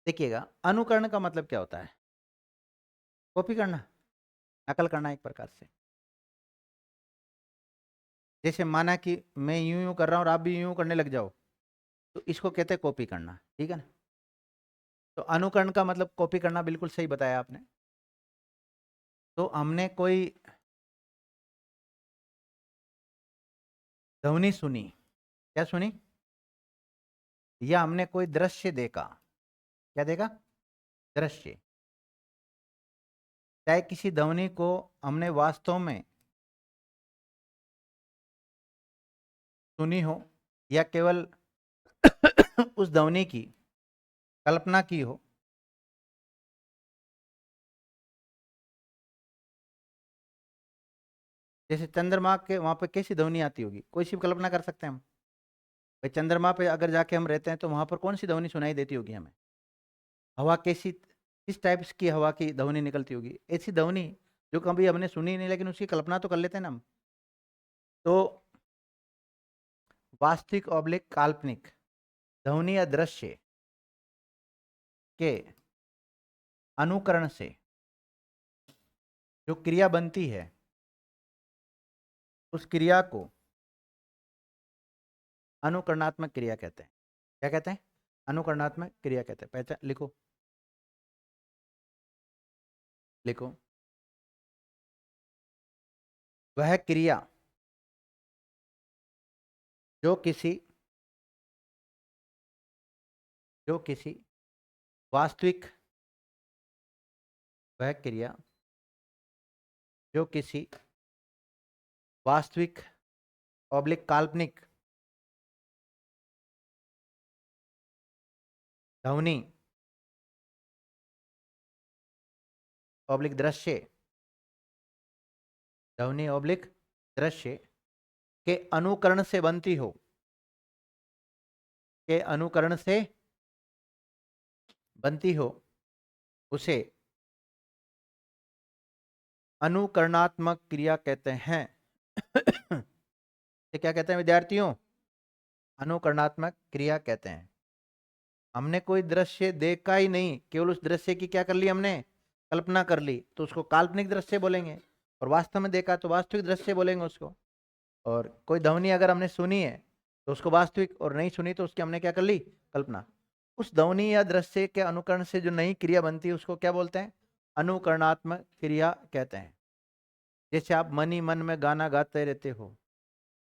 S1: देखिएगा, अनुकरण का मतलब क्या होता है? कॉपी करना, नकल करना एक प्रकार से। जैसे माना कि मैं यूं यूं कर रहा हूं और आप भी यूं यूं करने लग जाओ, तो इसको कहते हैं कॉपी करना। ठीक है ना? तो अनुकरण का मतलब कॉपी करना, बिल्कुल सही बताया आपने। तो हमने कोई ध्वनि सुनी, क्या सुनी? या हमने कोई दृश्य देखा। क्या देखा? दृश्य। चाहे किसी ध्वनि को हमने वास्तव में सुनी हो या केवल उस ध्वनि की कल्पना की हो। जैसे चंद्रमा के वहां पे कैसी ध्वनि आती होगी, कोई सी भी कल्पना कर सकते हैं हम। भाई चंद्रमा पे अगर जाके हम रहते हैं तो वहां पर कौन सी ध्वनि सुनाई देती होगी हमें? हवा कैसी, किस टाइप की हवा की ध्वनि निकलती होगी? ऐसी ध्वनि जो कभी हमने सुनी नहीं, लेकिन उसकी कल्पना तो कर लेते हैं ना हम। तो वास्तविक ऑब्लिक काल्पनिक ध्वनि या दृश्य के अनुकरण से जो क्रिया बनती है उस क्रिया को अनुकरणात्मक क्रिया कहते हैं। क्या कहते हैं? अनुकरणात्मक क्रिया कहते हैं। पहचान लिखो, लिखो। वह क्रिया जो किसी वास्तविक, वह क्रिया जो किसी वास्तविक ऑब्लिक काल्पनिक ध्वनि ऑब्लिक दृश्य, ध्वनि ऑब्लिक दृश्य के अनुकरण से बनती हो, के अनुकरण से बनती हो, उसे अनुकरणात्मक क्रिया कहते हैं। ये क्या कहते हैं विद्यार्थियों? अनुकरणात्मक क्रिया कहते हैं। हमने कोई दृश्य देखा ही नहीं, केवल उस दृश्य की क्या कर ली हमने? कल्पना कर ली, तो उसको काल्पनिक दृश्य बोलेंगे। और वास्तव में देखा तो वास्तविक दृश्य बोलेंगे उसको। और कोई ध्वनि अगर हमने सुनी है तो उसको वास्तविक, और नहीं सुनी तो उसकी हमने क्या कर ली? कल्पना। उस ध्वनि या दृश्य के अनुकरण से जो नई क्रिया बनती है उसको क्या बोलते हैं? अनुकरणात्मक क्रिया कहते हैं। जैसे आप मन ही मन में गाना गाते रहते हो।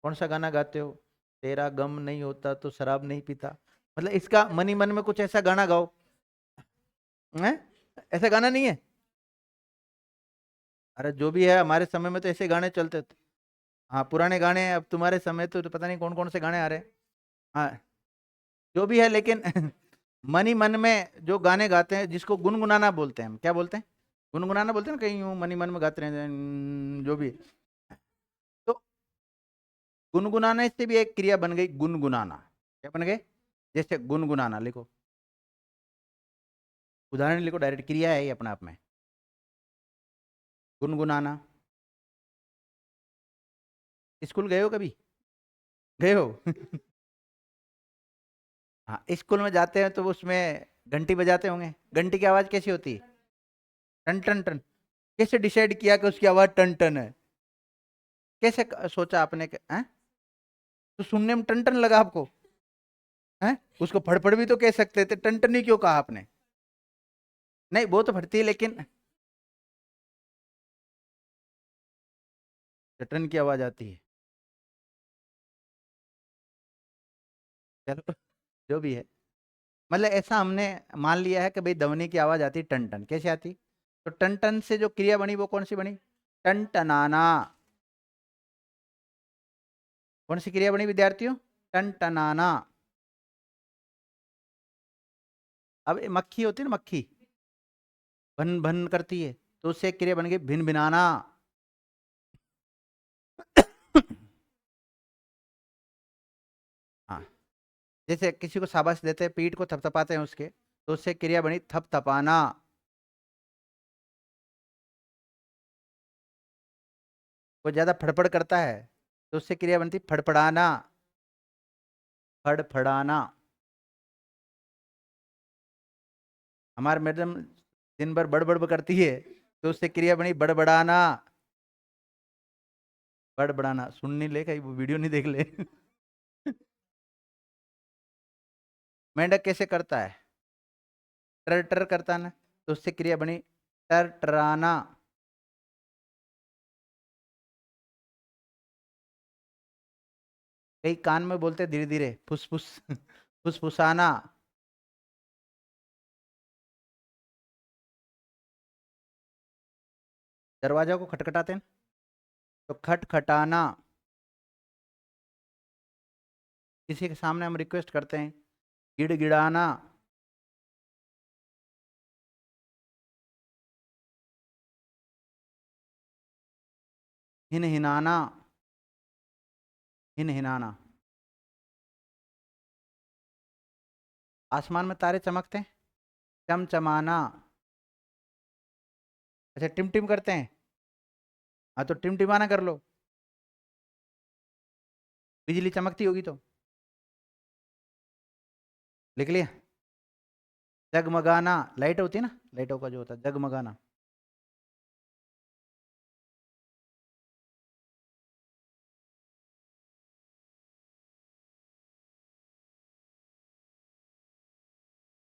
S1: कौन सा गाना गाते हो? तेरा गम नहीं होता तो शराब नहीं पीता। मतलब इसका मन ही मन में कुछ ऐसा गाना गाओ, है? ऐसा गाना नहीं है? अरे जो भी है, हमारे समय में तो ऐसे गाने चलते थे। हाँ पुराने गाने हैं, अब तुम्हारे समय तो पता नहीं कौन कौन से गाने आ रहे हैं। हाँ जो भी है, लेकिन मन ही मन में जो गाने गाते हैं जिसको गुनगुनाना बोलते हैं, हम क्या बोलते हैं? गुनगुनाना बोलते हैं ना, कहीं यूं मन ही मन में गाते रहते हैं जो भी। तो गुनगुनाने से भी एक क्रिया बन गई, गुनगुनाना। क्या बन गए? जैसे गुनगुनाना लिखो, उदाहरण लिखो, डायरेक्ट क्रिया है ये अपने आप में। गुनगुनाना। स्कूल गए हो कभी? गए हो? हाँ स्कूल में जाते हैं तो उसमें घंटी बजाते होंगे। घंटी की आवाज कैसी होती है? टन टन टन। कैसे डिसाइड किया कि उसकी आवाज टन टन है? कैसे सोचा आपने हैं? तो सुनने में टन टन लगा आपको? हैं? उसको फड़फड़ भी तो कह सकते थे, टन टन ही क्यों कहा आपने? नहीं वो तो फटती है, लेकिन टन की आवाज आती है। चलो जो भी है, मतलब ऐसा हमने मान लिया है कि भाई ध्वनि की आवाज आती टन टन। कैसे आती? तो टन टन से जो क्रिया बनी वो कौन सी बनी? टन टनाना। कौन सी क्रिया बनी विद्यार्थियों? टन टनाना। अब ये मक्खी होती है ना, मक्खी भन भन करती है, तो उससे एक क्रिया बन गई भिन भिनाना। हाँ जैसे किसी को शाबाश देते हैं, पीठ को थपथपाते हैं उसके, तो उससे क्रिया बनी थपथपाना। कोई ज्यादा फड़फड़ करता है तो उससे क्रिया बनती फड़फड़ाना। फड़फड़ाना। हमारे मैडम दिन भर बड़बड़ करती है तो उससे क्रिया बनी बड़बड़ाना। बड़बड़ाना। सुन नहीं ले, कहीं वो वीडियो नहीं देख ले। मेंढक कैसे करता है? टर टर करता है ना, तो उससे क्रिया बनी टर टराना। कई कान में बोलते धीरे धीरे फुसफुस। फुसफुसाना। दरवाजा को खटखटाते हैं तो खटखटाना। किसी के सामने हम रिक्वेस्ट करते हैं, गिड़गिड़ाना। हिन हिनाना। हिन हिनाना। आसमान में तारे चमकते हैं, चमचमाना। अच्छा टिम करते हैं, हाँ तो टिमटिमाना कर लो। बिजली चमकती होगी तो लिख लिया। जगमगाना, लाइट होती है ना, लाइटों का जो होता है जगमगाना।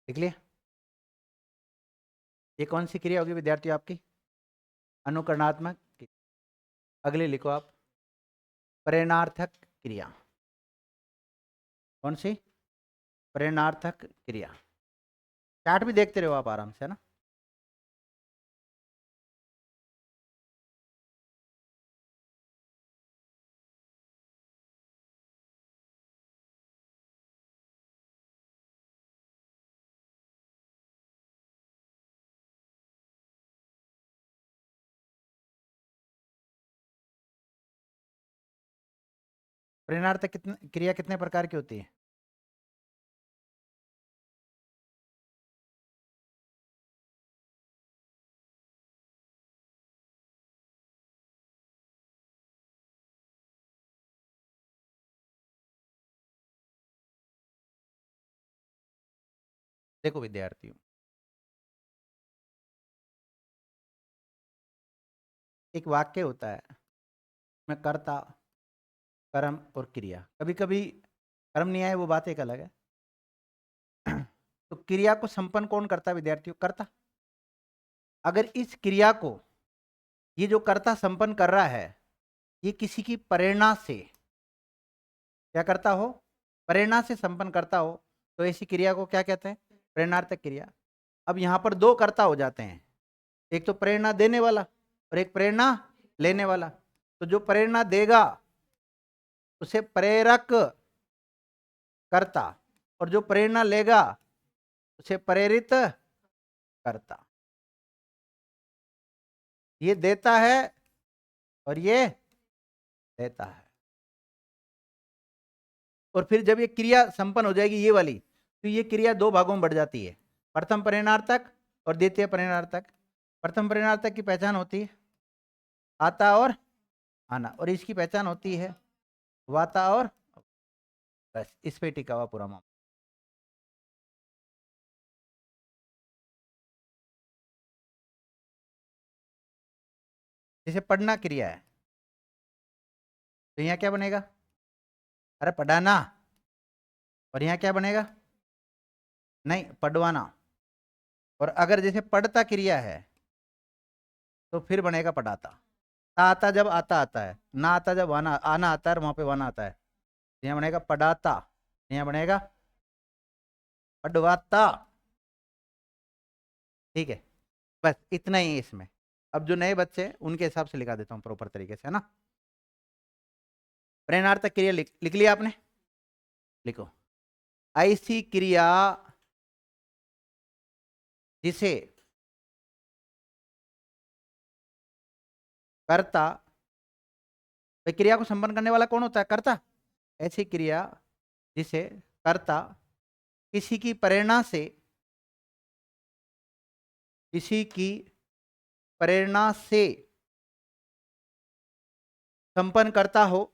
S1: लिख लिया? ये कौन सी क्रिया होगी विद्यार्थियों आपकी? अनुकरणात्मक क्रिया। अगले लिखो आप, प्रेरणार्थक क्रिया। कौन सी? प्रेरणार्थक क्रिया। चार्ट भी देखते रहो आप आराम से, है ना। प्रेरणार्थक क्रिया कितने प्रकार की होती है? देखो विद्यार्थियों, एक वाक्य होता है, मैं कर्ता, कर्म और क्रिया। कभी कभी कर्म नहीं आए, वो बात एक अलग है। तो क्रिया को संपन्न कौन करता है विद्यार्थियों? कर्ता। अगर इस क्रिया को, ये जो कर्ता संपन्न कर रहा है, ये किसी की प्रेरणा से क्या करता हो? प्रेरणा से संपन्न करता हो, तो ऐसी क्रिया को क्या कहते हैं? प्रेरणार्थक क्रिया। अब यहां पर दो कर्ता हो जाते हैं, एक तो प्रेरणा देने वाला और एक प्रेरणा लेने वाला। तो जो प्रेरणा देगा उसे प्रेरक करता, और जो प्रेरणा लेगा उसे प्रेरित करता। ये देता है और ये देता है। और फिर जब ये क्रिया संपन्न हो जाएगी ये वाली, तो ये क्रिया दो भागों में बढ़ जाती है, प्रथम प्रेरणार्थक और द्वितीय प्रेरणार्थक। प्रथम प्रेरणार्थक की पहचान होती है आता और आना, और इसकी पहचान होती है वाता और, बस इस पे टिका हुआ पूरा मामला। जैसे पढ़ना क्रिया है, तो यहाँ क्या बनेगा? अरे पढ़ाना। और यहाँ क्या बनेगा? नहीं, पढ़वाना। और अगर जैसे पढ़ता क्रिया है, तो फिर बनेगा पढ़ाता। ता आता जब आता आता है, ना आता जब आना आना आता है, वहां पे वाना आता है, यहाँ बनेगा पढ़ाता, यहाँ बनेगा पढ़वाता। ठीक है, बस इतना ही है इसमें। अब जो नए बच्चे हैं उनके हिसाब से लिखा देता हूँ प्रॉपर तरीके से, है ना। प्रेरणार्थक क्रिया लिख लिया आपने? लिखो, ऐसी क्रिया जिसे कर्ता, क्रिया को संपन्न करने वाला कौन होता है? कर्ता। ऐसी क्रिया जिसे कर्ता किसी की प्रेरणा से, किसी की प्रेरणा से संपन्न करता हो,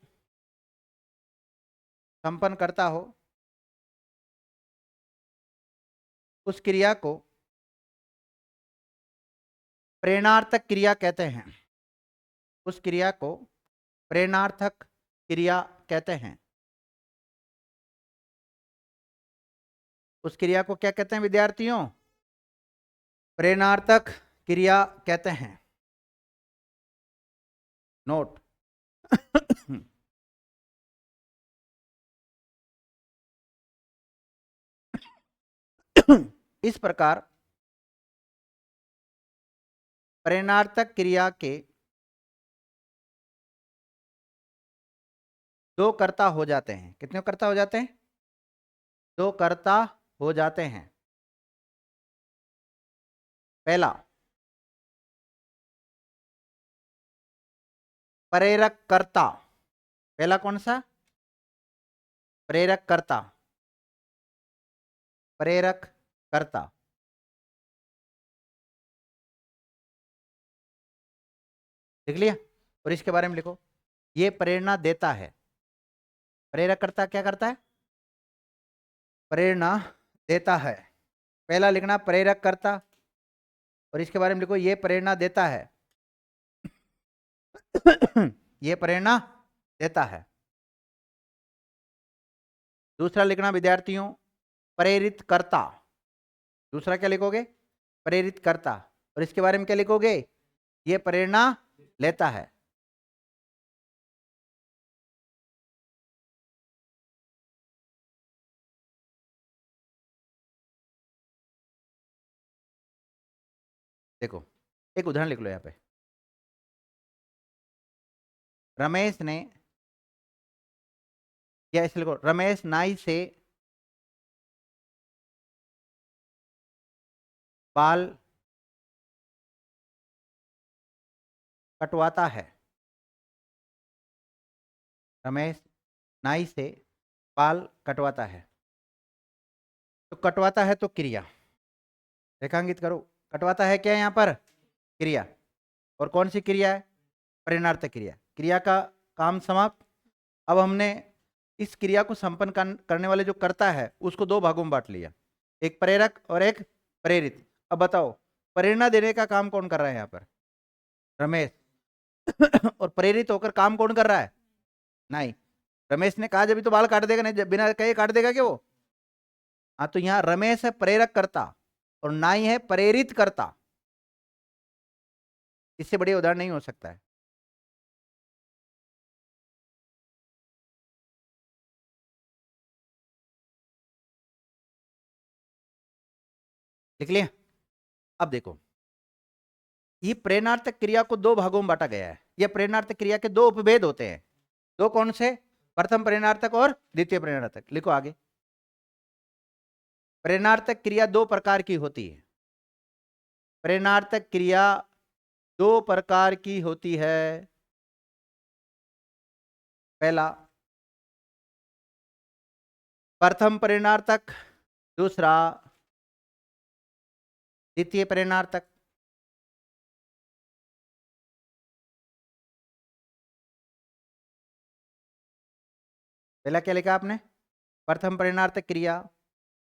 S1: संपन्न करता हो, उस क्रिया को प्रेरणार्थक क्रिया कहते हैं। उस क्रिया को प्रेरणार्थक क्रिया कहते हैं। उस क्रिया को क्या कहते हैं विद्यार्थियों? प्रेरणार्थक क्रिया कहते हैं। नोट। इस प्रकार प्रेरणार्थक क्रिया के दो कर्ता हो जाते हैं। कितने कर्ता हो जाते हैं? दो कर्ता हो जाते हैं। पहला, प्रेरक कर्ता। पहला कौन सा? प्रेरक कर्ता। प्रेरक कर्ता। लिख लिया? और इसके बारे में लिखो, ये प्रेरणा देता है। प्रेरक कर्ता क्या करता है? प्रेरणा देता है। पहला लिखना प्रेरक कर्ता, और इसके बारे में लिखो ये प्रेरणा देता है। ये प्रेरणा देता है। दूसरा लिखना विद्यार्थियों प्रेरित कर्ता। दूसरा क्या लिखोगे? प्रेरित कर्ता। और इसके बारे में क्या लिखोगे? ये प्रेरणा लेता है। देखो एक उदाहरण लिख लो यहाँ पे। रमेश ने, या ऐसे लिखो रमेश नाई से बाल कटवाता है। रमेश नाई से बाल कटवाता है। तो कटवाता है तो क्रिया रेखांकित करो। कटवाता है क्या यहाँ पर? क्रिया। और कौन सी क्रिया है? प्रेरणार्थक क्रिया। क्रिया का काम समाप्त। अब हमने इस क्रिया को संपन्न करने वाले जो कर्ता है उसको दो भागों में बांट लिया, एक प्रेरक और एक प्रेरित। अब बताओ प्रेरणा देने का काम कौन कर रहा है यहाँ पर? रमेश। और प्रेरित होकर काम कौन कर रहा है? नहीं। रमेश ने कहा जब तो बाल काट देगा, नहीं बिना कहे काट देगा क्या वो? हाँ, तो यहाँ रमेश है प्रेरक कर्ता और नाई है प्रेरित कर्ता। इससे बढ़िया उदाहरण नहीं हो सकता है। लिख लिया? अब देखो ये प्रेरणार्थक क्रिया को दो भागों में बांटा गया है। यह प्रेरणार्थक क्रिया के दो उपभेद होते हैं। दो कौन से? प्रथम प्रेरणार्थक और द्वितीय प्रेरणार्थक। लिखो आगे। प्रेरणार्थक क्रिया दो प्रकार की होती है। प्रेरणार्थक क्रिया दो प्रकार की होती है। पहला प्रथम प्रेरणार्थक, दूसरा द्वितीय प्रेरणार्थक। पहला क्या लिखा आपने? प्रथम प्रेरणार्थक क्रिया,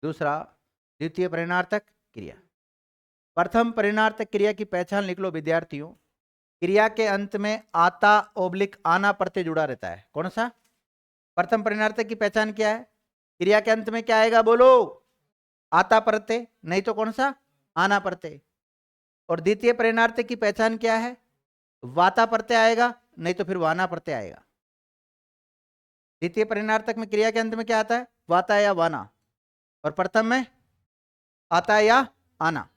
S1: दूसरा द्वितीय प्रेरणार्थक क्रिया। प्रथम प्रेरणार्थक क्रिया की पहचान लिख लो विद्यार्थियों। क्रिया के अंत में आता ओब्लिक आना प्रत्यय जुड़ा रहता है। कौन सा? प्रथम प्रेरणार्थक की पहचान क्या है? क्रिया के अंत में क्या आएगा बोलो? आता प्रत्यय, नहीं तो कौन सा? आना प्रत्यय। और द्वितीय प्रेरणार्थक की पहचान क्या है? वाता प्रत्यय आएगा, नहीं तो फिर वाना प्रत्यय आएगा। द्वितीय प्रेरणार्थक में क्रिया के अंत में क्या आता है? वाता या वाना। और प्रथम में आता या आना।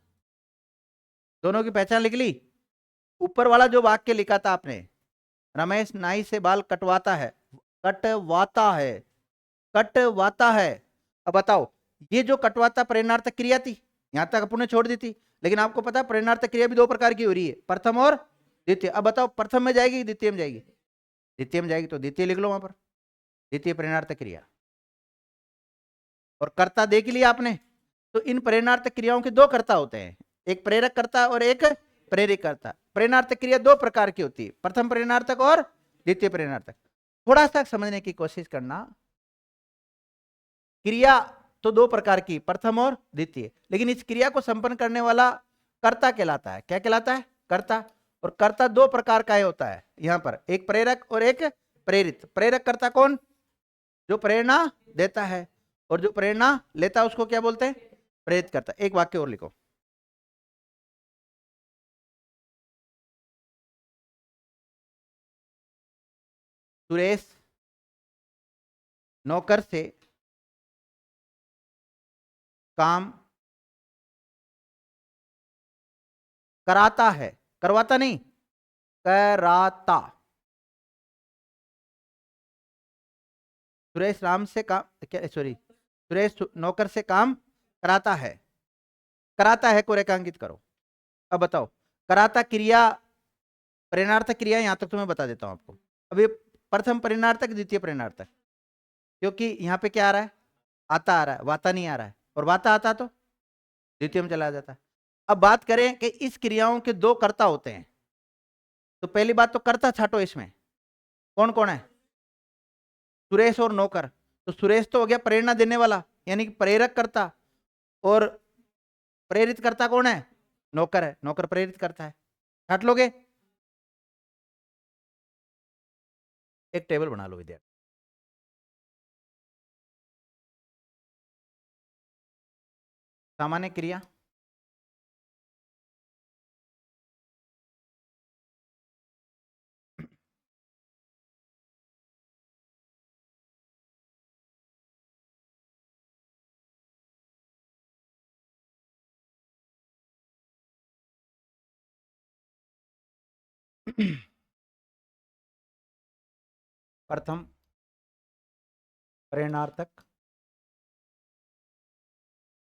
S1: दोनों की पहचान लिख ली? ऊपर वाला जो वाक्य लिखा था आपने, रमेश नाई से बाल कटवाता है, कटवाता है, कटवाता है। अब बताओ ये जो कटवाता प्रेरणार्थक क्रिया थी, यहां तक अपन ने छोड़ दी थी, लेकिन आपको पता है प्रेरणार्थक क्रिया भी दो प्रकार की हो रही है, प्रथम और द्वितीय। अब बताओ प्रथम में जाएगी कि द्वितीय में जाएगी? द्वितीय में जाएगी, तो द्वितीय लिख लो वहां पर, द्वितीय प्रेरणार्थक क्रिया। और कर्ता देख लिया आपने। तो इन प्रेरणार्थक क्रियाओं के दो कर्ता होते हैं, एक प्रेरक कर्ता और एक प्रेरित कर्ता। प्रेरणार्थक क्रिया दो प्रकार की होती है, प्रथम प्रेरणार्थक और द्वितीय प्रेरणार्थक। थोड़ा सा समझने की कोशिश करना। क्रिया तो दो प्रकार की, प्रथम और द्वितीय, लेकिन इस क्रिया को संपन्न करने वाला कर्ता कहलाता है। क्या कहलाता है? कर्ता। और कर्ता दो प्रकार का होता है यहां पर, एक प्रेरक और एक प्रेरित। प्रेरक कर्ता कौन? जो प्रेरणा देता है, और जो प्रेरणा लेता है उसको क्या बोलते हैं? प्रेरित करता। एक वाक्य और लिखो। सुरेश नौकर से काम कराता है, करवाता नहीं, कराता। सुरेश राम से काम, क्या सॉरी, सुरेश नौकर से काम कराता है। कराता है को रेखांकित करो। अब बताओ कराता क्रिया, प्रेरणार्थक क्रिया यहां तक तो मैं बता देता हूं आपको। अब ये प्रथम प्रेरणार्थक, द्वितीय प्रेरणार्थक, क्योंकि यहां पे क्या आ रहा है? आता आ रहा है, वाता नहीं आ रहा है। और वाता आता तो द्वितीय में चला जाता है। अब बात करें कि इस क्रियाओं के दो कर्ता होते हैं, तो पहली बात तो कर्ता छाटो इसमें। कौन कौन है? सुरेश और नौकर। तो सुरेश तो हो गया प्रेरणा देने वाला, यानी कि प्रेरक कर्ता, और प्रेरित करता कौन है? नौकर है, नौकर प्रेरित करता है। छाट लोगे? एक टेबल बना लो विद्यार्थी। सामान्य क्रिया, प्रथम प्रेरणार्थक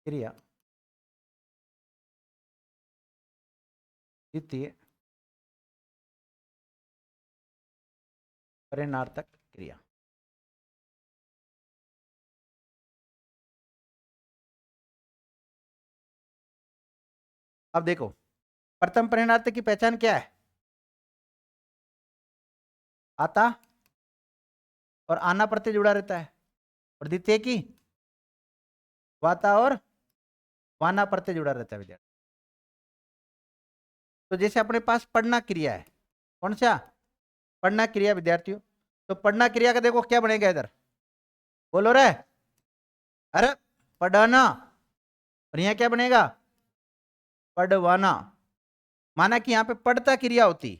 S1: क्रिया, द्वितीय प्रेरणार्थक क्रिया। अब देखो, प्रथम प्रेरणार्थक की पहचान क्या है? आता और आना प्रत्यय जुड़ा रहता है, और द्वितीय की वाता और वाना प्रत्यय जुड़ा रहता है विद्यार्थी। तो जैसे अपने पास पढ़ना क्रिया है, कौन सा? पढ़ना क्रिया विद्यार्थियों। तो पढ़ना क्रिया का देखो क्या बनेगा इधर, बोलो रे, अरे पढ़ना, और यहाँ क्या बनेगा? पढ़वाना। माना कि यहाँ पे पढ़ता क्रिया होती,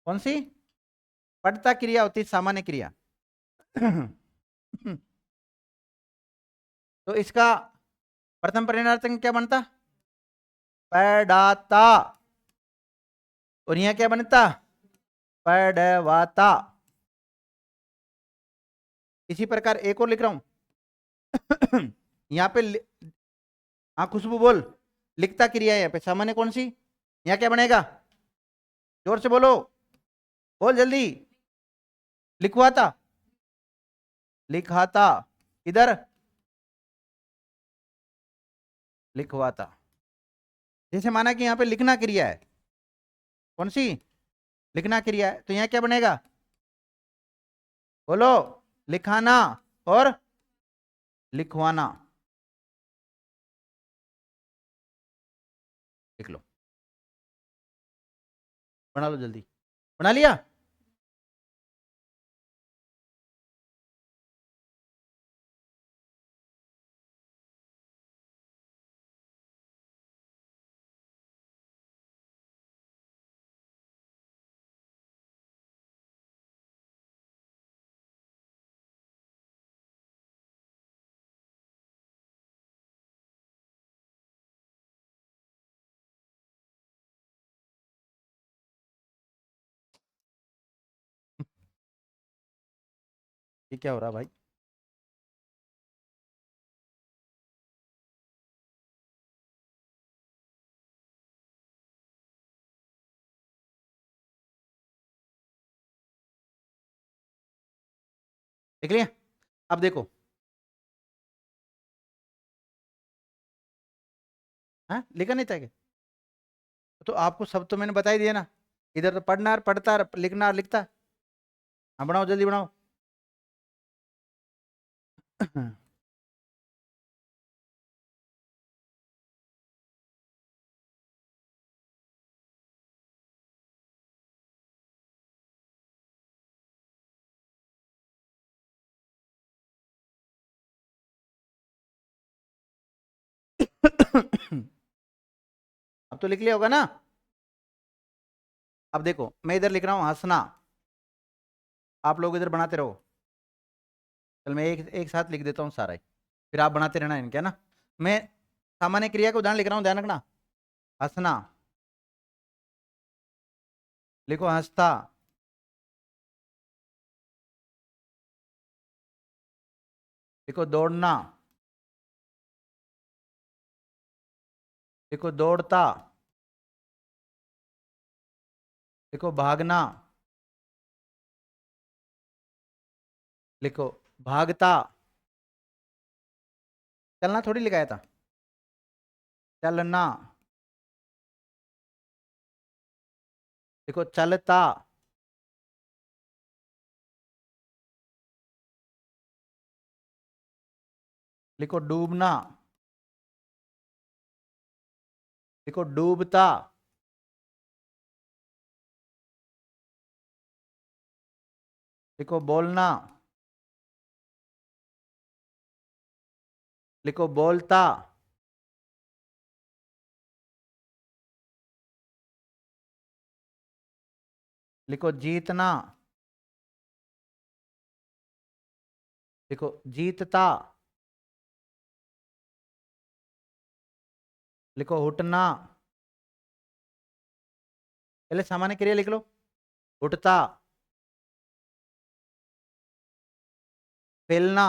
S1: कौन सी? पढ़ता क्रिया होती, सामान्य क्रिया। तो इसका प्रथम प्रेरणार्थक क्या बनता? पढ़ाता। और यहाँ क्या बनता? पढ़वाता। इसी प्रकार एक और लिख रहा हूं। यहाँ पे हाँ खुशबू बोल, लिखता क्रिया है यहाँ पे, सामान्य कौन सी? यहाँ क्या बनेगा? जोर से बोलो, बोल जल्दी। लिखवाता, लिखाता। इधर लिखवाता। जैसे माना कि यहाँ पे लिखना क्रिया है, कौन सी? लिखना क्रिया है, तो यहाँ क्या बनेगा? बोलो, लिखाना और लिखवाना। लिख लो, बना लो जल्दी। बना लिया? ये क्या हो रहा भाई? देख लिया? अब देखो, हाँ लिखा नहीं था क्या? तो आपको सब तो मैंने बता ही दिया ना। इधर तो पढ़ना, पढ़ता, लिखना, लिखता। हाँ बनाओ, जल्दी बनाओ। अब तो लिख लिया होगा ना? अब देखो, मैं इधर लिख रहा हूं हंसना, आप लोग इधर बनाते रहो। चल मैं एक एक साथ लिख देता हूँ सारा ही, फिर आप बनाते रहना इनके, है ना? मैं सामान्य क्रिया का उदाहरण लिख रहा हूँ, ध्यान रखना। हंसना, लिखो हंसता। लिखो दौड़ना, लिखो दौड़ता। लिखो भागना, लिखो भागता। चलना थोड़ी लिखाया था, चलना। लिखो चलता। लिखो डूबना, लिखो डूबता, लिखो बोलना, लिखो बोलता, लिखो जीतना, लिखो जीतता, लिखो उठना, पहले सामान्य क्रिया लिख लो। उठता, फैलना,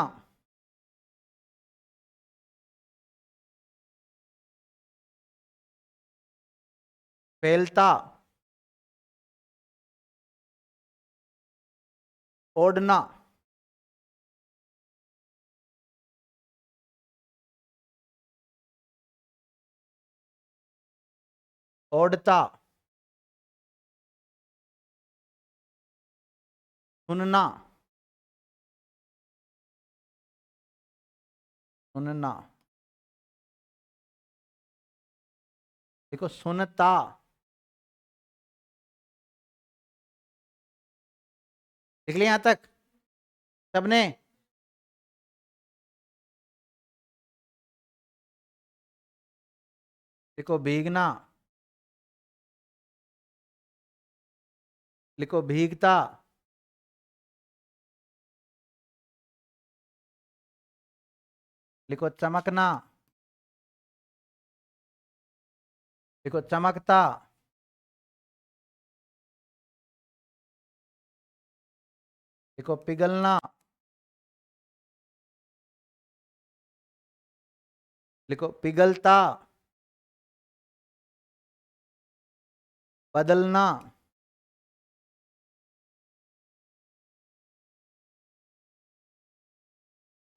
S1: फैलता, ओढ़ना, ओढ़ता, सुनना, सुनना, देखो सुनता, लिख लिया यहां तक सबने? लिखो भीगना, लिखो भीगता, लिखो चमकना, लिखो चमकता, लिखो पिघलना, लिखो पिघलता, बदलना,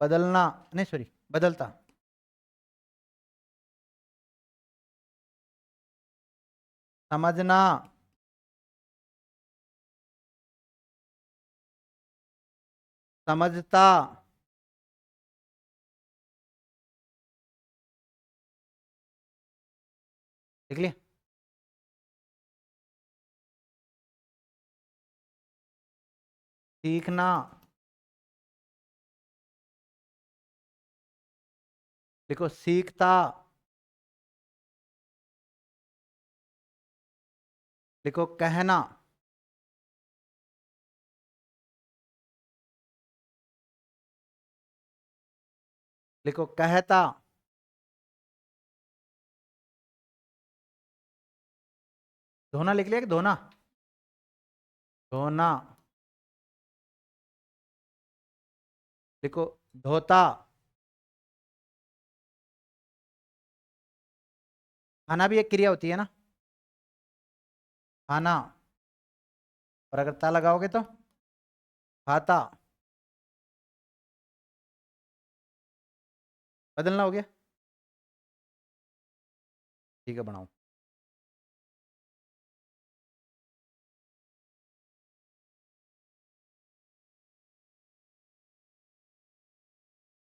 S1: बदलना, नहीं सॉरी, बदलता, समझना, समझता, लिख लिया? सीखना, लिखो सीखता, लिखो कहना, लिखो कहता, धोना लिख लिया कि धोना? धोना, लिखो धोता, खाना भी एक क्रिया होती है ना, खाना, और अगर ता लगाओगे तो खाता, बदलना हो गया। ठीक है, बनाओ।